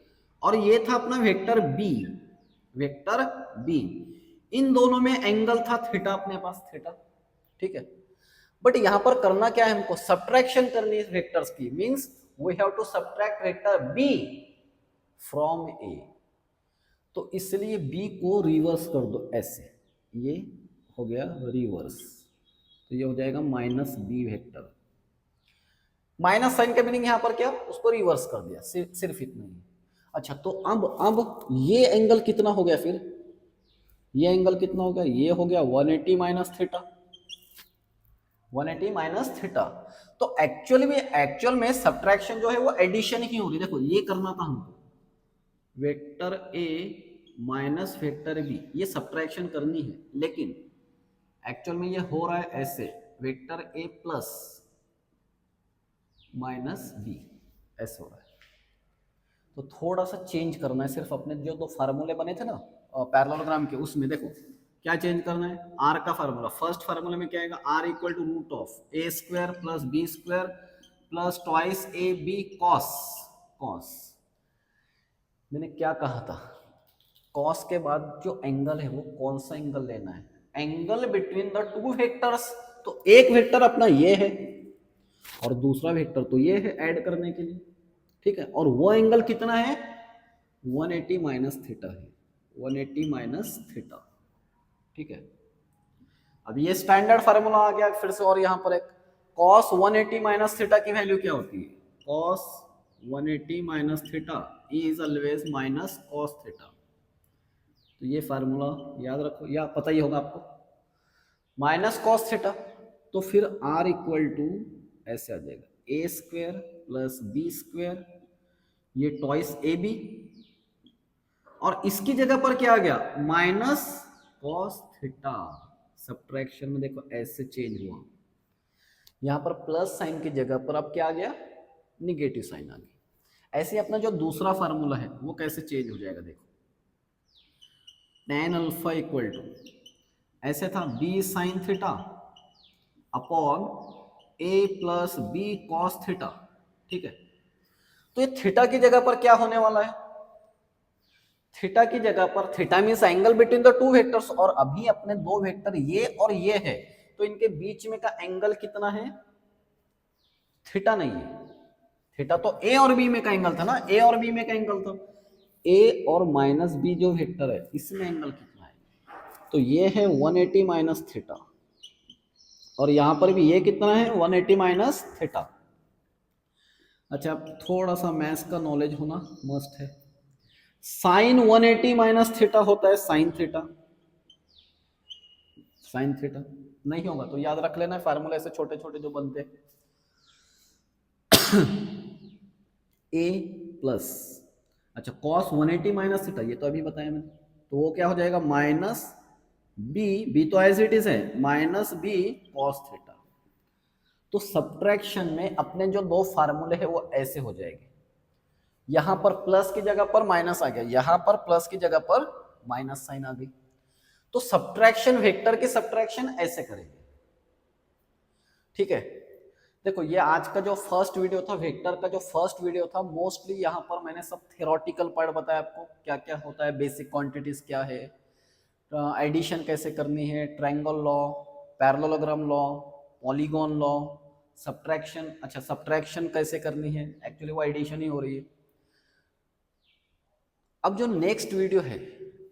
और ये था अपना वेक्टर बी, वेक्टर बी, इन दोनों में एंगल था थीटा अपने पास, थीटा। ठीक है, बट यहां पर करना क्या है, हमको सब्ट्रैक्शन करनी है वेक्टर्स की, means we have to subtract vector B from A. तो इसलिए बी को रिवर्स कर दो ऐसे, ये हो गया रिवर्स, तो ये हो जाएगा minus B vector. Minus sign का मीनिंग यहां पर क्या, उसको रिवर्स कर दिया, सिर्फ इतना ही। अच्छा, तो अब ये एंगल कितना हो गया, फिर ये एंगल कितना हो गया, ये हो गया 180 माइनस थीटा, 180 माइनस थीटा। तो एक्चुअल में सब्ट्रैक्शन जो है वो एडिशन ही हो रही है। देखो ये करना था हमको, vector A minus vector B, ये सब्ट्रैक्शन करनी है, लेकिन एक्चुअल में ये हो रहा है ऐसे, vector A plus minus B, ऐसे हो रहा है। तो थोड़ा सा चेंज करना है सिर्फ, अपने जो 2 फार्मूले बने थे ना पैरेललोग्राम के, उसमें देखो क्या चेंज करना है। आर का फार्मूला, फर्स्ट फार्मूले में क्या आएगा, R equal to root of A square plus B square plus twice A B cos, cos मैंने क्या कहा था, कॉस के बाद जो एंगल है वो कौन सा एंगल लेना है, एंगल बिटवीन द 2 वेक्टर्स। तो एक वेक्टर अपना ये है और दूसरा वेक्टर तो ये है, ऐड करने के लिए। ठीक है, और वो एंगल कितना है, 180 माइनस थीटा है, 180 माइनस थीटा। ठीक है, अब ये स्टैंडर्ड फार्मूला आ गया फिर से, और यहां पर एक cos 180 माइनस थीटा की वैल्यू क्या होती है, cos 180 minus theta is always minus cos theta. तो ये फार्मूला याद रखो, या पता ही होगा आपको, माइनस cos थीटा। तो फिर r इक्वल टू ऐसे आ जाएगा, ए स्क्वायर प्लस बी स्क्वायर, ये ट्वाइस ए बी, और इसकी जगह पर क्या आ गया, माइनस कॉस थीटा। सब्ट्रैक्शन में देखो ऐसे चेंज हुआ, यहां पर प्लस साइन की जगह पर अब क्या आ गया, निगेटिव साइन आ गया। ऐसे अपना जो दूसरा फार्मूला है वो कैसे चेंज हो जाएगा, देखो tan अल्फा इक्वल टू ऐसे था b sign theta upon a plus b cos theta, ठीक है। तो ये थीटा की जगह पर क्या होने वाला है, थीटा की जगह पर, theta means angle between the two vectors, और अभी अपने दो वेक्टर ये और ये है, तो इनके बीच में का एंगल कितना है, थीटा नहीं है, थीटा तो ए और बी में का एंगल था ना, ए और बी में का एंगल था, ए और माइनस बी जो वेक्टर है इसमें एंगल कितना है, तो ये है 180 माइनस थीटा, और यहां पर भी ये कितना है 180 माइनस थीटा। अच्छा, अब थोड़ा सा मैथ्स का नॉलेज होना मस्ट है। साइन 180 माइनस थीटा होता है साइन थीटा, साइन थीटा नहीं होगा तो याद रख लेना, फार्मूला ऐसे छोटे छोटे जो बनते हैं। ए प्लस, अच्छा कॉस 180 माइनस थीटा, ये तो अभी बताया मैंने, तो वो क्या हो जाएगा माइनस बी, बी तो एज इट इज है, माइनस बी कॉस थीटा। तो सब्ट्रैक्शन में अपने जो दो फार्मूले हैं वो ऐसे हो जाएंगे, यहां पर प्लस की जगह पर माइनस आ गया, यहां पर प्लस की जगह पर माइनस साइन आ गई। तो सब्ट्रैक्शन, वेक्टर की सब्ट्रैक्शन ऐसे करेंगे, ठीक है। देखो ये आज का जो फर्स्ट वीडियो था, वेक्टर का जो फर्स्ट वीडियो था, मोस्टली यहाँ पर मैंने सब थ्योरेटिकल पार्ट बताया आपको, क्या क्या होता है, बेसिक क्वांटिटीज क्या है, एडिशन कैसे करनी है, triangle law, parallelogram law, polygon law, subtraction, अच्छा सब्ट्रैक्शन कैसे करनी है, एक्चुअली वो एडिशन ही हो रही है। अब जो नेक्स्ट वीडियो है,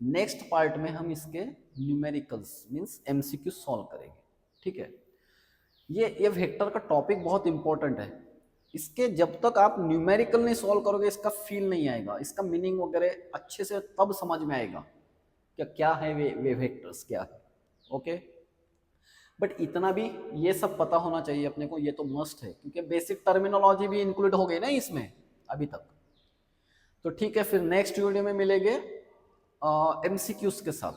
नेक्स्ट पार्ट में हम इसके न्यूमेरिकल्स मींस एमसीक्यू सॉल्व करेंगे, ठीक है। ये वेक्टर का टॉपिक बहुत इंपॉर्टेंट है, इसके जब तक आप न्यूमेरिकल नहीं सॉल्व करोगे इसका फील नहीं आएगा, इसका मीनिंग वगैरह अच्छे से तब समझ में आएगा कि क्या है वे वेक्टर्स क्या है, ओके। बट इतना भी ये सब पता होना चाहिए अपने को, ये तो मस्ट है, क्योंकि बेसिक टर्मिनोलॉजी भी इंक्लूड हो गई ना इसमें अभी तक। तो ठीक है, फिर नेक्स्ट वीडियो में मिलेंगे एमसीक्यूज के साथ,